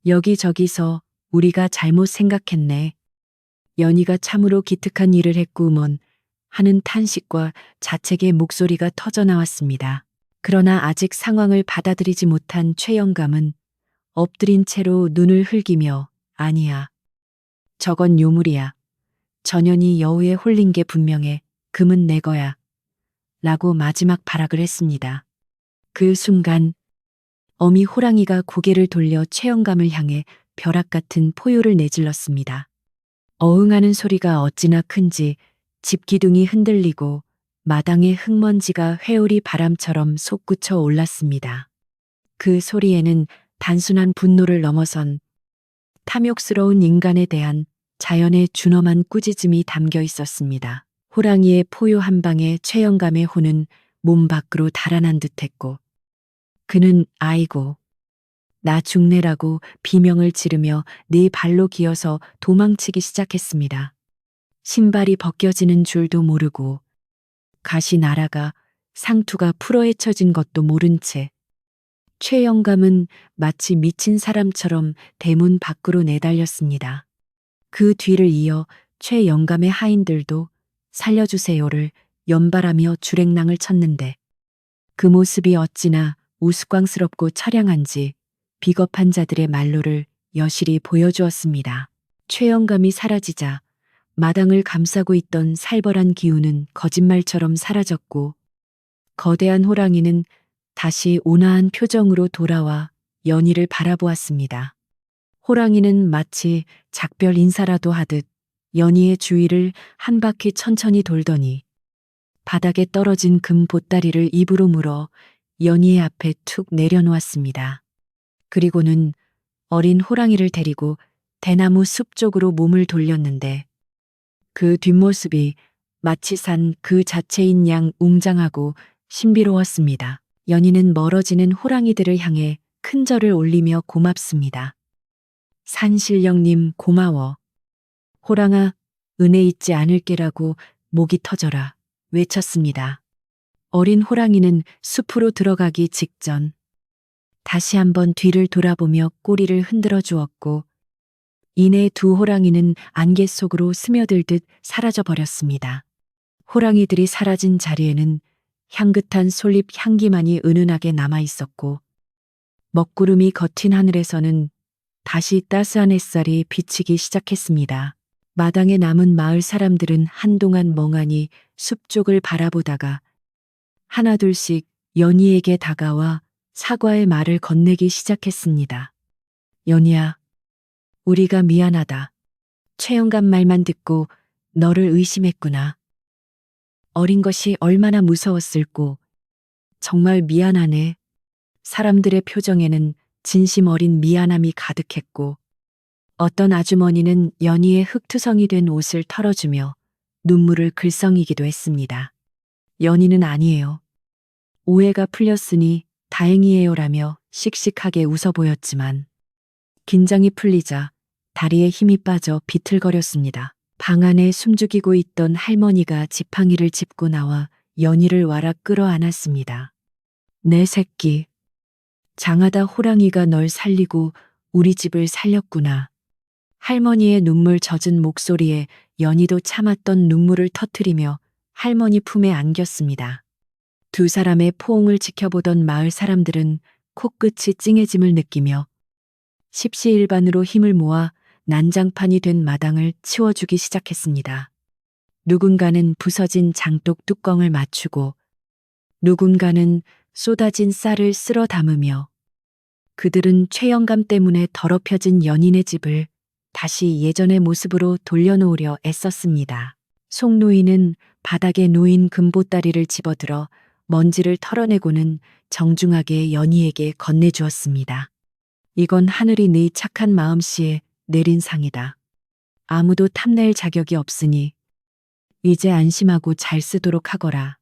여기저기서 우리가 잘못 생각했네. 연희가 참으로 기특한 일을 했구먼 하는 탄식과 자책의 목소리가 터져 나왔습니다. 그러나 아직 상황을 받아들이지 못한 최영감은 엎드린 채로 눈을 흘기며 아니야. 저건 요물이야. 전현이 여우에 홀린 게 분명해. 금은 내 거야. 라고 마지막 발악을 했습니다. 그 순간 어미 호랑이가 고개를 돌려 최영감을 향해 벼락 같은 포효를 내질렀습니다. 어흥하는 소리가 어찌나 큰지 집 기둥이 흔들리고 마당의 흙먼지가 회오리 바람처럼 솟구쳐 올랐습니다. 그 소리에는 단순한 분노를 넘어선 탐욕스러운 인간에 대한 자연의 준엄한 꾸짖음이 담겨 있었습니다. 호랑이의 포효 한 방에 최영감의 혼은 몸 밖으로 달아난 듯했고 그는 아이고 나 죽네라고 비명을 지르며 네 발로 기어서 도망치기 시작했습니다. 신발이 벗겨지는 줄도 모르고 가시 날아가 상투가 풀어헤쳐진 것도 모른 채 최영감은 마치 미친 사람처럼 대문 밖으로 내달렸습니다. 그 뒤를 이어 최영감의 하인들도 살려주세요를 연발하며 주랭랑을 쳤는데 그 모습이 어찌나 우스꽝스럽고 처량한지 비겁한 자들의 말로를 여실히 보여주었습니다. 최영감이 사라지자 마당을 감싸고 있던 살벌한 기운은 거짓말처럼 사라졌고 거대한 호랑이는 다시 온화한 표정으로 돌아와 연희를 바라보았습니다. 호랑이는 마치 작별 인사라도 하듯 연희의 주위를 한 바퀴 천천히 돌더니 바닥에 떨어진 금 보따리를 입으로 물어 연희의 앞에 툭 내려놓았습니다. 그리고는 어린 호랑이를 데리고 대나무 숲 쪽으로 몸을 돌렸는데 그 뒷모습이 마치 산 그 자체인 양 웅장하고 신비로웠습니다. 연희는 멀어지는 호랑이들을 향해 큰 절을 올리며 고맙습니다. 산신령님 고마워. 호랑아, 은혜 잊지 않을게라고 목이 터져라 외쳤습니다. 어린 호랑이는 숲으로 들어가기 직전 다시 한번 뒤를 돌아보며 꼬리를 흔들어 주었고 이내 두 호랑이는 안개 속으로 스며들듯 사라져 버렸습니다. 호랑이들이 사라진 자리에는 향긋한 솔잎 향기만이 은은하게 남아 있었고 먹구름이 겉인 하늘에서는 다시 따스한 햇살이 비치기 시작했습니다. 마당에 남은 마을 사람들은 한동안 멍하니 숲 쪽을 바라보다가 하나둘씩 연희에게 다가와 사과의 말을 건네기 시작했습니다. 연희야, 우리가 미안하다. 최영감 말만 듣고 너를 의심했구나. 어린 것이 얼마나 무서웠을꼬. 정말 미안하네. 사람들의 표정에는 진심 어린 미안함이 가득했고 어떤 아주머니는 연희의 흙투성이 된 옷을 털어주며 눈물을 글썽이기도 했습니다. 연희는 아니에요. 오해가 풀렸으니 다행이에요라며 씩씩하게 웃어 보였지만 긴장이 풀리자 다리에 힘이 빠져 비틀거렸습니다. 방 안에 숨죽이고 있던 할머니가 지팡이를 짚고 나와 연희를 와락 끌어안았습니다. 내 새끼. 장하다 호랑이가 널 살리고 우리 집을 살렸구나. 할머니의 눈물 젖은 목소리에 연희도 참았던 눈물을 터뜨리며 할머니 품에 안겼습니다. 두 사람의 포옹을 지켜보던 마을 사람들은 코끝이 찡해짐을 느끼며 십시일반으로 힘을 모아 난장판이 된 마당을 치워주기 시작했습니다. 누군가는 부서진 장독 뚜껑을 맞추고 누군가는 쏟아진 쌀을 쓸어 담으며 그들은 최영감 때문에 더럽혀진 연인의 집을 다시 예전의 모습으로 돌려놓으려 애썼습니다. 송노인은 바닥에 놓인 금보따리를 집어들어 먼지를 털어내고는 정중하게 연희에게 건네주었습니다. 이건 하늘이 네 착한 마음씨에 내린 상이다. 아무도 탐낼 자격이 없으니 이제 안심하고 잘 쓰도록 하거라.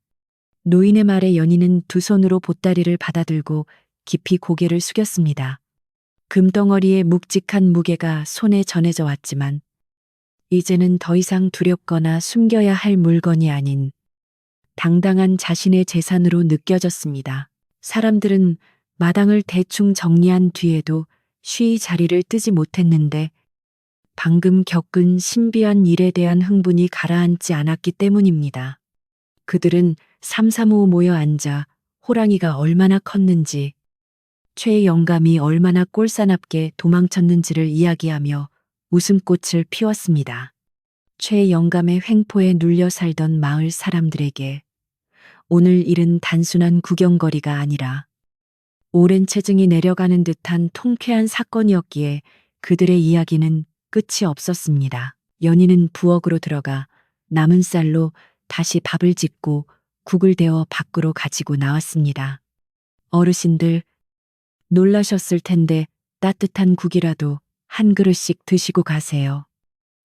노인의 말에 연희는 두 손으로 보따리를 받아들고 깊이 고개를 숙였습니다. 금덩어리의 묵직한 무게가 손에 전해져 왔지만 이제는 더 이상 두렵거나 숨겨야 할 물건이 아닌 당당한 자신의 재산으로 느껴졌습니다. 사람들은 마당을 대충 정리한 뒤에도 쉬이 자리를 뜨지 못했는데 방금 겪은 신비한 일에 대한 흥분이 가라앉지 않았기 때문입니다. 그들은 삼삼오오 모여 앉아 호랑이가 얼마나 컸는지 최 영감이 얼마나 꼴사납게 도망쳤는지를 이야기하며 웃음꽃을 피웠습니다. 최 영감의 횡포에 눌려 살던 마을 사람들에게 오늘 일은 단순한 구경거리가 아니라 오랜 체증이 내려가는 듯한 통쾌한 사건이었기에 그들의 이야기는 끝이 없었습니다. 연희는 부엌으로 들어가 남은 쌀로 다시 밥을 짓고 국을 데워 밖으로 가지고 나왔습니다. 어르신들 놀라셨을 텐데 따뜻한 국이라도 한 그릇씩 드시고 가세요.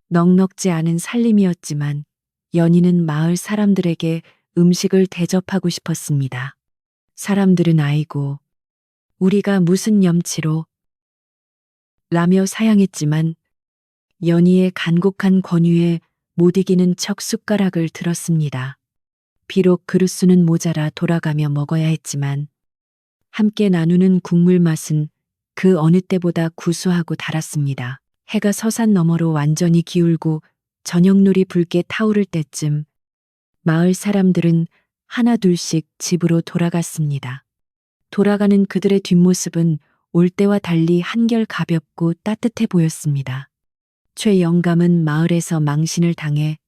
넉넉지 않은 살림이었지만 연희는 마을 사람들에게 음식을 대접하고 싶었습니다. 사람들은 아이고, 우리가 무슨 염치로 라며 사양했지만 연희의 간곡한 권유에 못 이기는 척 숟가락을 들었습니다. 비록 그릇수는 모자라 돌아가며 먹어야 했지만 함께 나누는 국물 맛은 그 어느 때보다 구수하고 달았습니다. 해가 서산 너머로 완전히 기울고 저녁놀이 붉게 타오를 때쯤 마을 사람들은 하나둘씩 집으로 돌아갔습니다. 돌아가는 그들의 뒷모습은 올 때와 달리 한결 가볍고 따뜻해 보였습니다. 최 영감은 마을에서 망신을 당해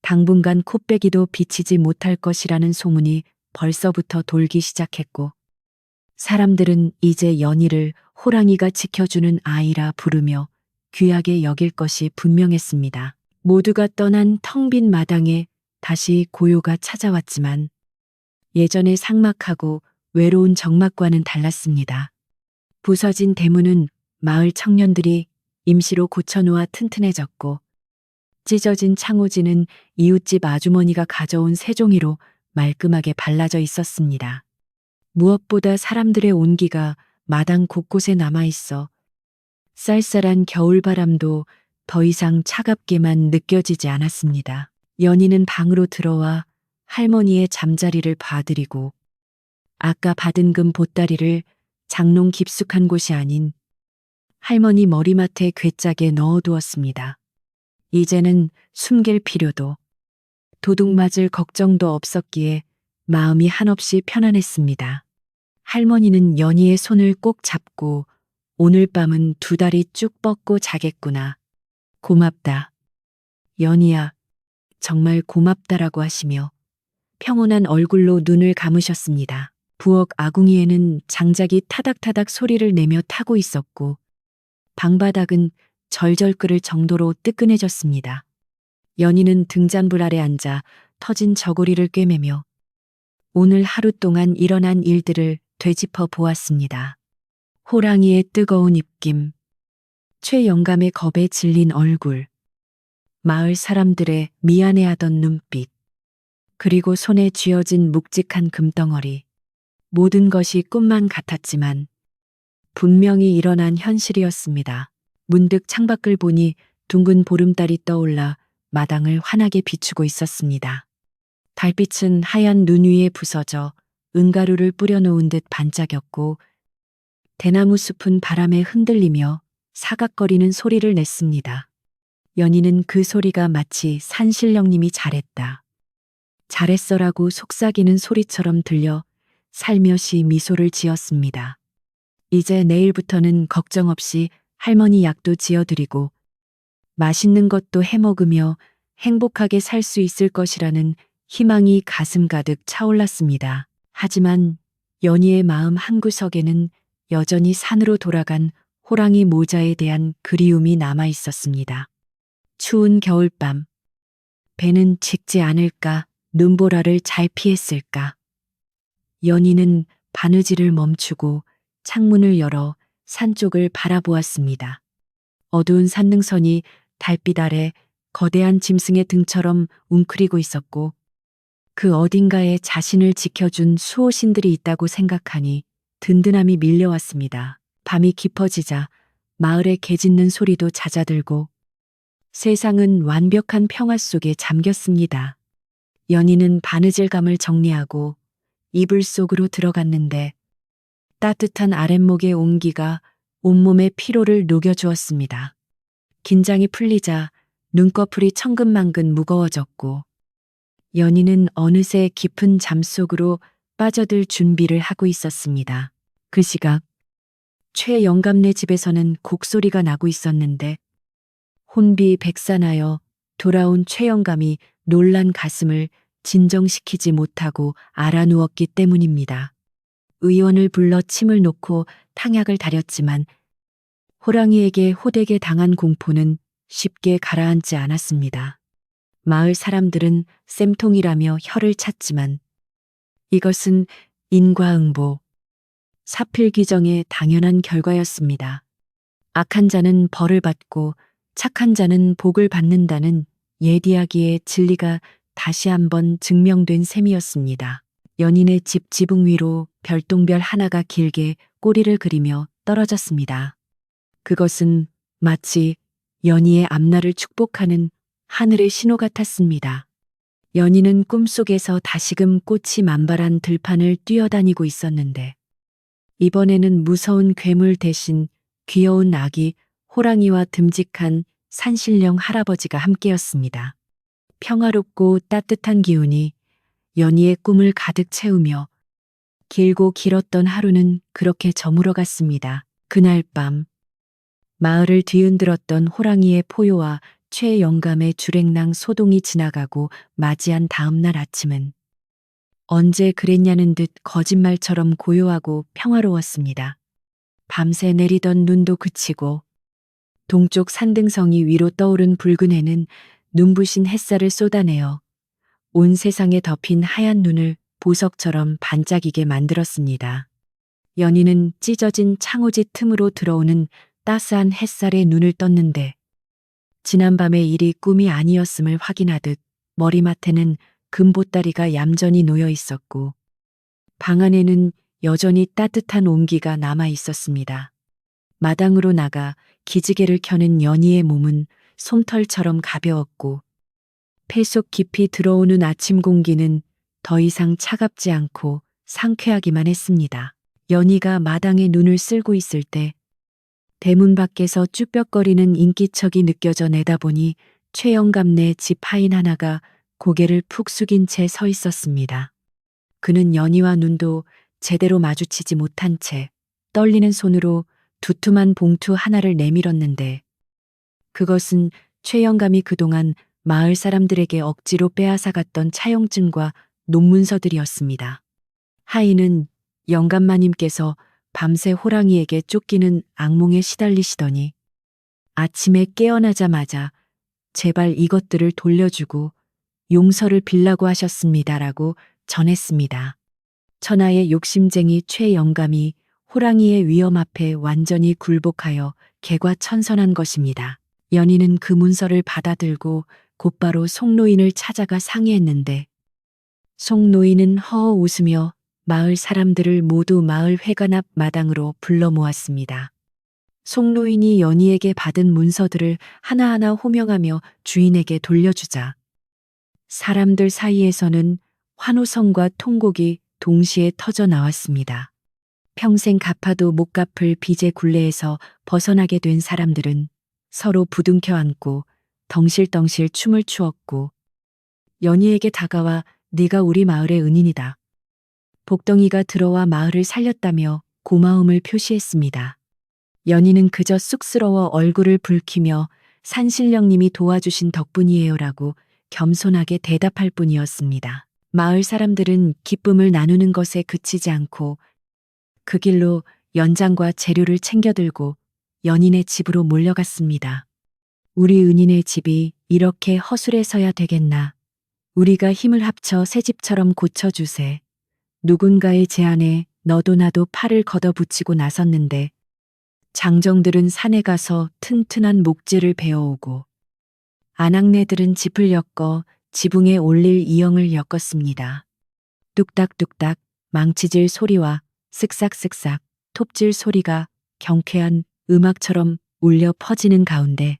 당분간 코빼기도 비치지 못할 것이라는 소문이 벌써부터 돌기 시작했고 사람들은 이제 연희를 호랑이가 지켜주는 아이라 부르며 귀하게 여길 것이 분명했습니다. 모두가 떠난 텅 빈 마당에 다시 고요가 찾아왔지만 예전의 삭막하고 외로운 정막과는 달랐습니다. 부서진 대문은 마을 청년들이 임시로 고쳐놓아 튼튼해졌고 찢어진 창호지는 이웃집 아주머니가 가져온 새종이로 말끔하게 발라져 있었습니다. 무엇보다 사람들의 온기가 마당 곳곳에 남아있어 쌀쌀한 겨울바람도 더 이상 차갑게만 느껴지지 않았습니다. 연희는 방으로 들어와 할머니의 잠자리를 봐드리고 아까 받은 금 보따리를 장롱 깊숙한 곳이 아닌 할머니 머리맡에 괴짝에 넣어두었습니다. 이제는 숨길 필요도 도둑 맞을 걱정도 없었기에 마음이 한없이 편안했습니다. 할머니는 연희의 손을 꼭 잡고 오늘 밤은 두 다리 쭉 뻗고 자겠구나. 고맙다. 연희야, 정말 고맙다라고 하시며 평온한 얼굴로 눈을 감으셨습니다. 부엌 아궁이에는 장작이 타닥타닥 소리를 내며 타고 있었고 방바닥은 절절 끓을 정도로 뜨끈해졌습니다. 연희는 등잔불 아래 앉아 터진 저고리를 꿰매며 오늘 하루 동안 일어난 일들을 되짚어 보았습니다. 호랑이의 뜨거운 입김, 최 영감의 겁에 질린 얼굴, 마을 사람들의 미안해하던 눈빛, 그리고 손에 쥐어진 묵직한 금덩어리. 모든 것이 꿈만 같았지만 분명히 일어난 현실이었습니다. 문득 창밖을 보니 둥근 보름달이 떠올라 마당을 환하게 비추고 있었습니다. 달빛은 하얀 눈 위에 부서져 은가루를 뿌려놓은 듯 반짝였고 대나무 숲은 바람에 흔들리며 사각거리는 소리를 냈습니다. 연희는 그 소리가 마치 산신령님이 잘했다, 잘했어라고 속삭이는 소리처럼 들려 살며시 미소를 지었습니다. 이제 내일부터는 걱정 없이 할머니 약도 지어드리고 맛있는 것도 해먹으며 행복하게 살 수 있을 것이라는 희망이 가슴 가득 차올랐습니다. 하지만 연희의 마음 한구석에는 여전히 산으로 돌아간 호랑이 모자에 대한 그리움이 남아 있었습니다. 추운 겨울밤, 배는 칙지 않을까, 눈보라를 잘 피했을까. 연희는 바느질을 멈추고 창문을 열어 산 쪽을 바라보았습니다. 어두운 산능선이 달빛 아래 거대한 짐승의 등처럼 웅크리고 있었고 그 어딘가에 자신을 지켜준 수호신들이 있다고 생각하니 든든함이 밀려왔습니다. 밤이 깊어지자 마을의 개 짖는 소리도 잦아들고 세상은 완벽한 평화 속에 잠겼습니다. 연희는 바느질감을 정리하고 이불 속으로 들어갔는데 따뜻한 아랫목의 온기가 온몸의 피로를 녹여주었습니다. 긴장이 풀리자 눈꺼풀이 천근만근 무거워졌고 연희는 어느새 깊은 잠 속으로 빠져들 준비를 하고 있었습니다. 그 시각 최 영감네 집에서는 곡소리가 나고 있었는데 혼비 백산하여 돌아온 최 영감이 놀란 가슴을 진정시키지 못하고 알아누웠기 때문입니다. 의원을 불러 침을 놓고 탕약을 다렸지만 호랑이에게 호되게 당한 공포는 쉽게 가라앉지 않았습니다. 마을 사람들은 쌤통이라며 혀를 찼지만 이것은 인과응보, 사필귀정의 당연한 결과였습니다. 악한 자는 벌을 받고 착한 자는 복을 받는다는 옛이야기의 진리가 다시 한번 증명된 셈이었습니다. 연인의 집 지붕 위로 별똥별 하나가 길게 꼬리를 그리며 떨어졌습니다. 그것은 마치 연희의 앞날을 축복하는 하늘의 신호 같았습니다. 연희는 꿈속에서 다시금 꽃이 만발한 들판을 뛰어다니고 있었는데 이번에는 무서운 괴물 대신 귀여운 아기 호랑이와 듬직한 산신령 할아버지가 함께였습니다. 평화롭고 따뜻한 기운이 연희의 꿈을 가득 채우며 길고 길었던 하루는 그렇게 저물어 갔습니다. 그날 밤 마을을 뒤흔들었던 호랑이의 포효와 최영감의 주랭랑 소동이 지나가고 맞이한 다음 날 아침은 언제 그랬냐는 듯 거짓말처럼 고요하고 평화로웠습니다. 밤새 내리던 눈도 그치고 동쪽 산등성이 위로 떠오른 붉은 해는 눈부신 햇살을 쏟아내어 온 세상에 덮인 하얀 눈을 보석처럼 반짝이게 만들었습니다. 연희는 찢어진 창호지 틈으로 들어오는 따스한 햇살에 눈을 떴는데 지난밤의 일이 꿈이 아니었음을 확인하듯 머리맡에는 금보따리가 얌전히 놓여 있었고 방 안에는 여전히 따뜻한 온기가 남아 있었습니다. 마당으로 나가 기지개를 켜는 연희의 몸은 솜털처럼 가벼웠고 폐 속 깊이 들어오는 아침 공기는 더 이상 차갑지 않고 상쾌하기만 했습니다. 연희가 마당에 눈을 쓸고 있을 때 대문 밖에서 쭈뼛거리는 인기척이 느껴져 내다보니 최영감네 집 하인 하나가 고개를 푹 숙인 채 서 있었습니다. 그는 연희와 눈도 제대로 마주치지 못한 채 떨리는 손으로 두툼한 봉투 하나를 내밀었는데 그것은 최영감이 그동안 마을 사람들에게 억지로 빼앗아갔던 차용증과 논문서들이었습니다. 하인은 영감마님께서 밤새 호랑이에게 쫓기는 악몽에 시달리시더니 아침에 깨어나자마자 제발 이것들을 돌려주고 용서를 빌라고 하셨습니다라고 전했습니다. 천하의 욕심쟁이 최영감이 호랑이의 위험 앞에 완전히 굴복하여 개과천선한 것입니다. 연희는 그 문서를 받아들고 곧바로 송노인을 찾아가 상의했는데 송노인은 허허 웃으며 마을 사람들을 모두 마을 회관 앞 마당으로 불러 모았습니다. 송노인이 연희에게 받은 문서들을 하나하나 호명하며 주인에게 돌려주자 사람들 사이에서는 환호성과 통곡이 동시에 터져 나왔습니다. 평생 갚아도 못 갚을 빚의 굴레에서 벗어나게 된 사람들은 서로 부둥켜 안고 덩실덩실 춤을 추었고 연희에게 다가와 네가 우리 마을의 은인이다. 복덩이가 들어와 마을을 살렸다며 고마움을 표시했습니다. 연희는 그저 쑥스러워 얼굴을 붉히며 산신령님이 도와주신 덕분이에요라고 겸손하게 대답할 뿐이었습니다. 마을 사람들은 기쁨을 나누는 것에 그치지 않고 그 길로 연장과 재료를 챙겨들고 연인의 집으로 몰려갔습니다. 우리 은인의 집이 이렇게 허술해서야 되겠나. 우리가 힘을 합쳐 새 집처럼 고쳐주세. 누군가의 제안에 너도 나도 팔을 걷어붙이고 나섰는데 장정들은 산에 가서 튼튼한 목재를 베어오고 아낙네들은 짚을 엮어 지붕에 올릴 이형을 엮었습니다. 뚝딱뚝딱 망치질 소리와 쓱싹쓱싹 톱질 소리가 경쾌한 음악처럼 울려 퍼지는 가운데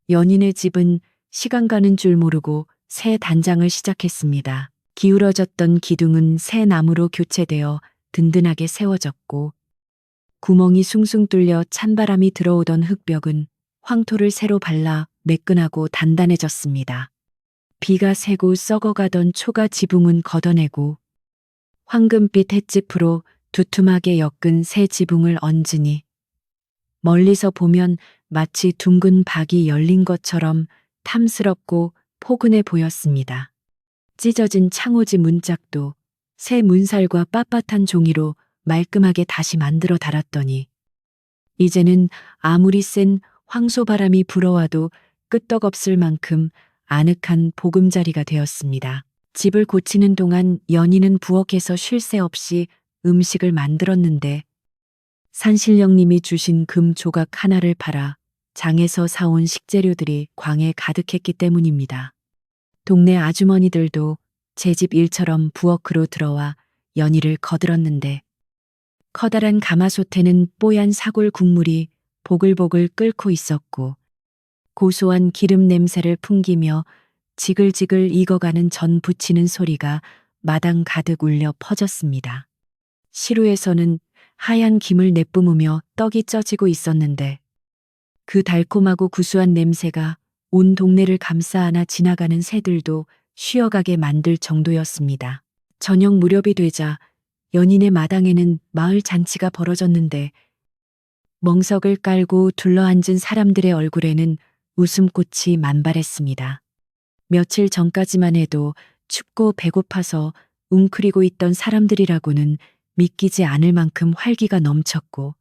연인의 집은 시간 가는 줄 모르고 새 단장을 시작했습니다. 기울어졌던 기둥은 새 나무로 교체되어 든든하게 세워졌고 구멍이 숭숭 뚫려 찬바람이 들어오던 흙벽은 황토를 새로 발라 매끈하고 단단해졌습니다. 비가 새고 썩어가던 초가 지붕은 걷어내고 황금빛 햇짚으로 두툼하게 엮은 새 지붕을 얹으니 멀리서 보면 마치 둥근 박이 열린 것처럼 탐스럽고 포근해 보였습니다. 찢어진 창호지 문짝도 새 문살과 빳빳한 종이로 말끔하게 다시 만들어 달았더니 이제는 아무리 센 황소바람이 불어와도 끄떡없을 만큼 아늑한 보금자리가 되었습니다. 집을 고치는 동안 연희는 부엌에서 쉴 새 없이 음식을 만들었는데 산신령님이 주신 금 조각 하나를 팔아 장에서 사온 식재료들이 광에 가득했기 때문입니다. 동네 아주머니들도 제 집 일처럼 부엌으로 들어와 연희를 거들었는데 커다란 가마솥에는 뽀얀 사골 국물이 보글보글 끓고 있었고 고소한 기름 냄새를 풍기며 지글지글 익어가는 전 부치는 소리가 마당 가득 울려 퍼졌습니다. 시루에서는 하얀 김을 내뿜으며 떡이 쪄지고 있었는데 그 달콤하고 구수한 냄새가 온 동네를 감싸안아 지나가는 새들도 쉬어가게 만들 정도였습니다. 저녁 무렵이 되자 연인의 마당에는 마을 잔치가 벌어졌는데 멍석을 깔고 둘러앉은 사람들의 얼굴에는 웃음꽃이 만발했습니다. 며칠 전까지만 해도 춥고 배고파서 웅크리고 있던 사람들이라고는 믿기지 않을 만큼 활기가 넘쳤고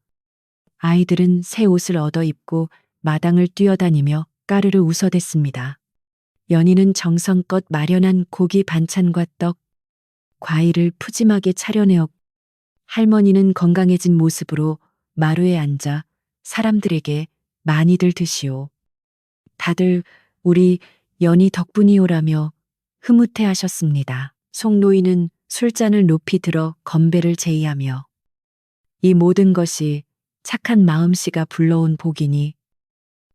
아이들은 새 옷을 얻어 입고 마당을 뛰어다니며 까르르 웃어댔습니다. 연희는 정성껏 마련한 고기 반찬과 떡, 과일을 푸짐하게 차려내었고 할머니는 건강해진 모습으로 마루에 앉아 사람들에게 많이들 드시오. 다들 우리 연희 덕분이오라며 흐뭇해하셨습니다. 송노인은 술잔을 높이 들어 건배를 제의하며 이 모든 것이 착한 마음씨가 불러온 복이니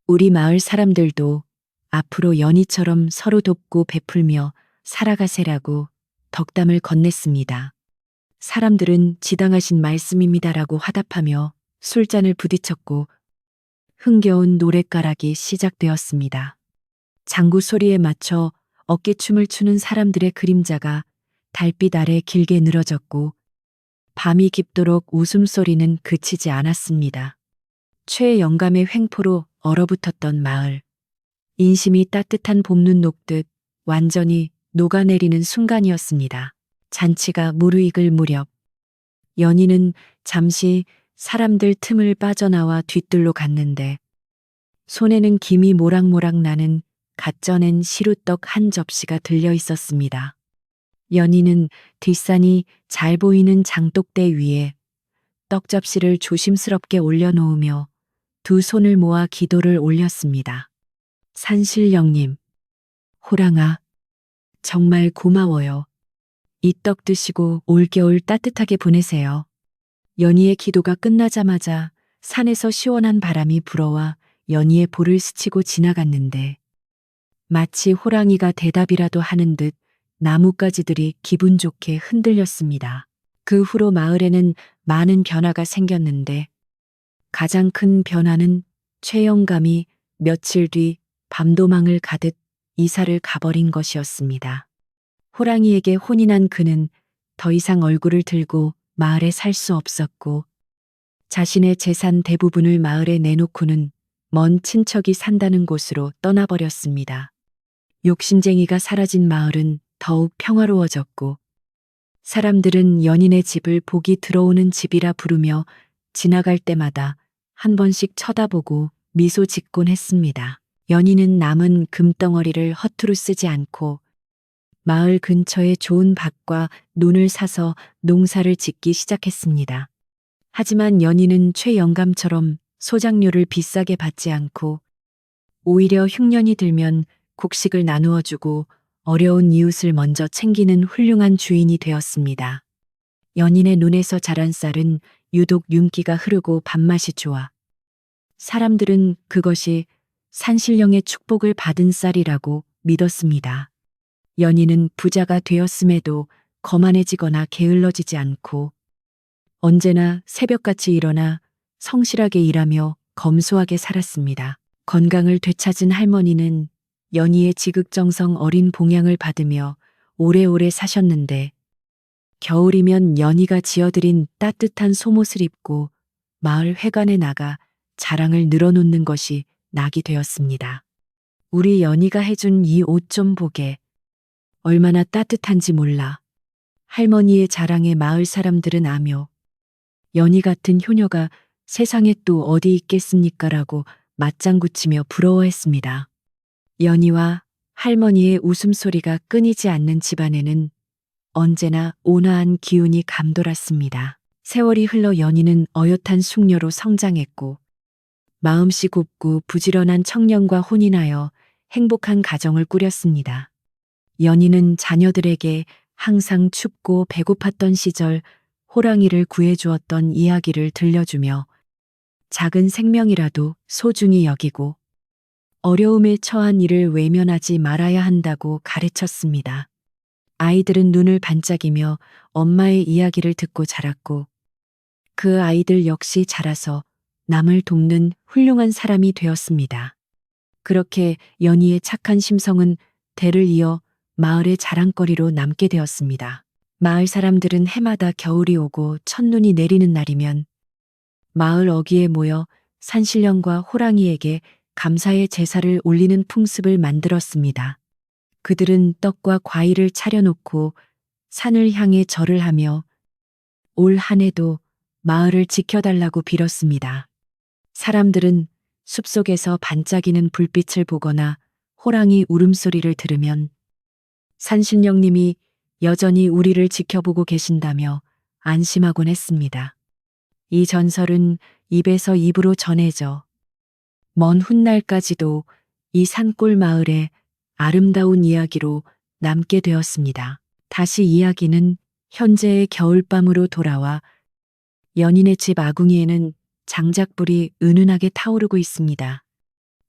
우리 마을 사람들도 앞으로 연희처럼 서로 돕고 베풀며 살아가세라고 덕담을 건넸습니다. 사람들은 지당하신 말씀입니다라고 화답하며 술잔을 부딪혔고 흥겨운 노랫가락이 시작되었습니다. 장구 소리에 맞춰 어깨춤을 추는 사람들의 그림자가 달빛 아래 길게 늘어졌고 밤이 깊도록 웃음소리는 그치지 않았습니다. 최영감의 횡포로 얼어붙었던 마을. 인심이 따뜻한 봄눈 녹듯 완전히 녹아내리는 순간이었습니다. 잔치가 무르익을 무렵 연희는 잠시 사람들 틈을 빠져나와 뒤뜰로 갔는데 손에는 김이 모락모락 나는 갓 쪄낸 시루떡 한 접시가 들려 있었습니다. 연희는 뒷산이 잘 보이는 장독대 위에 떡 접시를 조심스럽게 올려놓으며 두 손을 모아 기도를 올렸습니다. 산신령님, 호랑아, 정말 고마워요. 이 떡 드시고 올겨울 따뜻하게 보내세요. 연희의 기도가 끝나자마자 산에서 시원한 바람이 불어와 연희의 볼을 스치고 지나갔는데 마치 호랑이가 대답이라도 하는 듯 나뭇가지들이 기분 좋게 흔들렸습니다. 그 후로 마을에는 많은 변화가 생겼는데 가장 큰 변화는 최영감이 며칠 뒤 밤도망을 가듯 이사를 가버린 것이었습니다. 호랑이에게 혼이 난 그는 더 이상 얼굴을 들고 마을에 살 수 없었고 자신의 재산 대부분을 마을에 내놓고는 먼 친척이 산다는 곳으로 떠나버렸습니다. 욕심쟁이가 사라진 마을은 더욱 평화로워졌고 사람들은 연인의 집을 복이 들어오는 집이라 부르며 지나갈 때마다 한 번씩 쳐다보고 미소 짓곤 했습니다. 연희는 남은 금덩어리를 허투루 쓰지 않고 마을 근처에 좋은 밭과 논을 사서 농사를 짓기 시작했습니다. 하지만 연희는 최영감처럼 소작료를 비싸게 받지 않고 오히려 흉년이 들면 곡식을 나누어 주고 어려운 이웃을 먼저 챙기는 훌륭한 주인이 되었습니다. 연인의 눈에서 자란 쌀은 유독 윤기가 흐르고 밥맛이 좋아 사람들은 그것이 산신령의 축복을 받은 쌀이라고 믿었습니다. 연희는 부자가 되었음에도 거만해지거나 게을러지지 않고 언제나 새벽같이 일어나 성실하게 일하며 검소하게 살았습니다. 건강을 되찾은 할머니는 연희의 지극정성 어린 봉양을 받으며 오래오래 사셨는데 겨울이면 연희가 지어들인 따뜻한 속옷을 입고 마을 회관에 나가 자랑을 늘어놓는 것이 낙이 되었습니다. 우리 연희가 해준 이 옷 좀 보게. 얼마나 따뜻한지 몰라. 할머니의 자랑에 마을 사람들은 아며 연희 같은 효녀가 세상에 또 어디 있겠습니까라고 맞장구치며 부러워했습니다. 연희와 할머니의 웃음소리가 끊이지 않는 집안에는 언제나 온화한 기운이 감돌았습니다. 세월이 흘러 연희는 어엿한 숙녀로 성장했고 마음씨 곱고 부지런한 청년과 혼인하여 행복한 가정을 꾸렸습니다. 연희는 자녀들에게 항상 춥고 배고팠던 시절 호랑이를 구해주었던 이야기를 들려주며 작은 생명이라도 소중히 여기고 어려움에 처한 이를 외면하지 말아야 한다고 가르쳤습니다. 아이들은 눈을 반짝이며 엄마의 이야기를 듣고 자랐고 그 아이들 역시 자라서 남을 돕는 훌륭한 사람이 되었습니다. 그렇게 연희의 착한 심성은 대를 이어 마을의 자랑거리로 남게 되었습니다. 마을 사람들은 해마다 겨울이 오고 첫눈이 내리는 날이면 마을 어귀에 모여 산신령과 호랑이에게 감사의 제사를 올리는 풍습을 만들었습니다. 그들은 떡과 과일을 차려놓고 산을 향해 절을 하며 올 한 해도 마을을 지켜달라고 빌었습니다. 사람들은 숲속에서 반짝이는 불빛을 보거나 호랑이 울음소리를 들으면 산신령님이 여전히 우리를 지켜보고 계신다며 안심하곤 했습니다. 이 전설은 입에서 입으로 전해져 먼 훗날까지도 이 산골 마을의 아름다운 이야기로 남게 되었습니다. 다시 이야기는 현재의 겨울밤으로 돌아와 연인의 집 아궁이에는 장작불이 은은하게 타오르고 있습니다.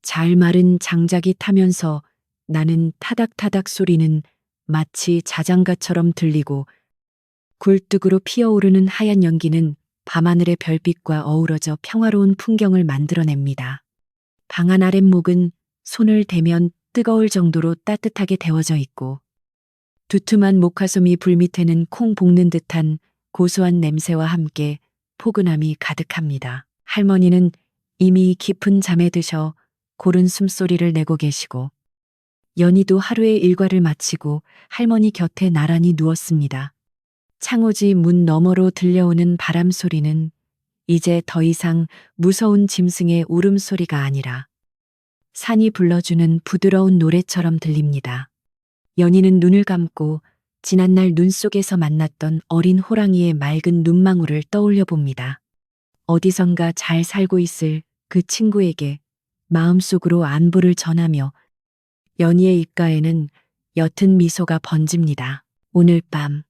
잘 마른 장작이 타면서 나는 타닥타닥 소리는 마치 자장가처럼 들리고 굴뚝으로 피어오르는 하얀 연기는 밤하늘의 별빛과 어우러져 평화로운 풍경을 만들어냅니다. 방안 아랫목은 손을 대면 뜨거울 정도로 따뜻하게 데워져 있고 두툼한 목화솜이 불 밑에는 콩 볶는 듯한 고소한 냄새와 함께 포근함이 가득합니다. 할머니는 이미 깊은 잠에 드셔 고른 숨소리를 내고 계시고 연희도 하루의 일과를 마치고 할머니 곁에 나란히 누웠습니다. 창호지 문 너머로 들려오는 바람 소리는 이제 더 이상 무서운 짐승의 울음소리가 아니라 산이 불러주는 부드러운 노래처럼 들립니다. 연희는 눈을 감고 지난날 눈 속에서 만났던 어린 호랑이의 맑은 눈망울을 떠올려 봅니다. 어디선가 잘 살고 있을 그 친구에게 마음속으로 안부를 전하며 연희의 입가에는 옅은 미소가 번집니다. 오늘 밤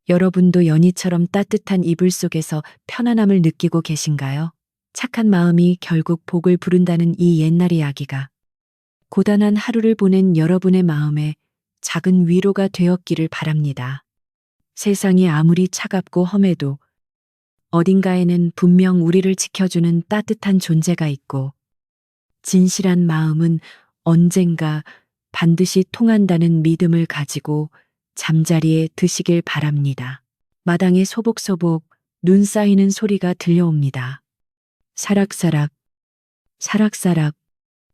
여러분도 연희처럼 따뜻한 이불 속에서 편안함을 느끼고 계신가요? 착한 마음이 결국 복을 부른다는 이 옛날 이야기가 고단한 하루를 보낸 여러분의 마음에 작은 위로가 되었기를 바랍니다. 세상이 아무리 차갑고 험해도 어딘가에는 분명 우리를 지켜주는 따뜻한 존재가 있고 진실한 마음은 언젠가 반드시 통한다는 믿음을 가지고 잠자리에 드시길 바랍니다. 마당에 소복소복 눈 쌓이는 소리가 들려옵니다. 사락사락, 사락사락.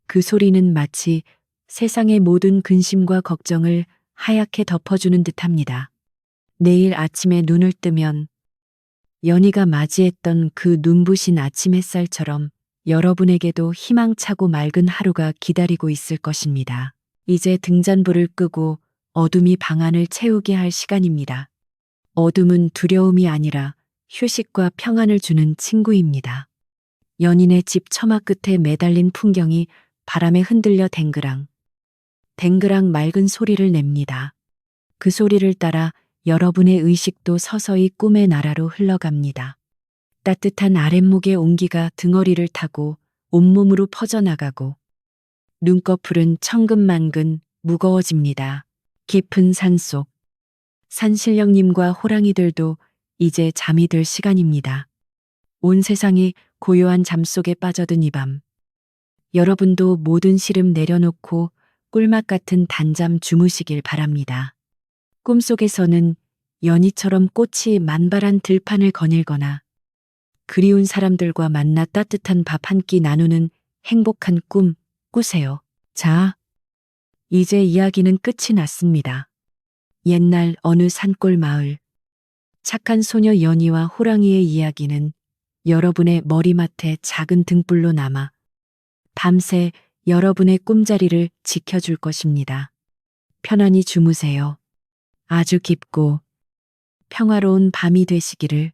그 소리는 마치 세상의 모든 근심과 걱정을 하얗게 덮어주는 듯합니다. 내일 아침에 눈을 뜨면 연희가 맞이했던 그 눈부신 아침 햇살처럼 여러분에게도 희망차고 맑은 하루가 기다리고 있을 것입니다. 이제 등잔불을 끄고 어둠이 방안을 채우게 할 시간입니다. 어둠은 두려움이 아니라 휴식과 평안을 주는 친구입니다. 연인의 집 처마 끝에 매달린 풍경이 바람에 흔들려 댕그랑, 댕그랑 맑은 소리를 냅니다. 그 소리를 따라 여러분의 의식도 서서히 꿈의 나라로 흘러갑니다. 따뜻한 아랫목의 온기가 등허리를 타고 온몸으로 퍼져나가고 눈꺼풀은 천근만근 무거워집니다. 깊은 산속, 산신령님과 호랑이들도 이제 잠이 들 시간입니다. 온 세상이 고요한 잠속에 빠져든 이 밤, 여러분도 모든 시름 내려놓고 꿀맛 같은 단잠 주무시길 바랍니다. 꿈속에서는 연희처럼 꽃이 만발한 들판을 거닐거나 그리운 사람들과 만나 따뜻한 밥 한 끼 나누는 행복한 꿈 꾸세요. 자, 이제 이야기는 끝이 났습니다. 옛날 어느 산골 마을, 착한 소녀 연희와 호랑이의 이야기는 여러분의 머리맡에 작은 등불로 남아 밤새 여러분의 꿈자리를 지켜줄 것입니다. 편안히 주무세요. 아주 깊고 평화로운 밤이 되시기를.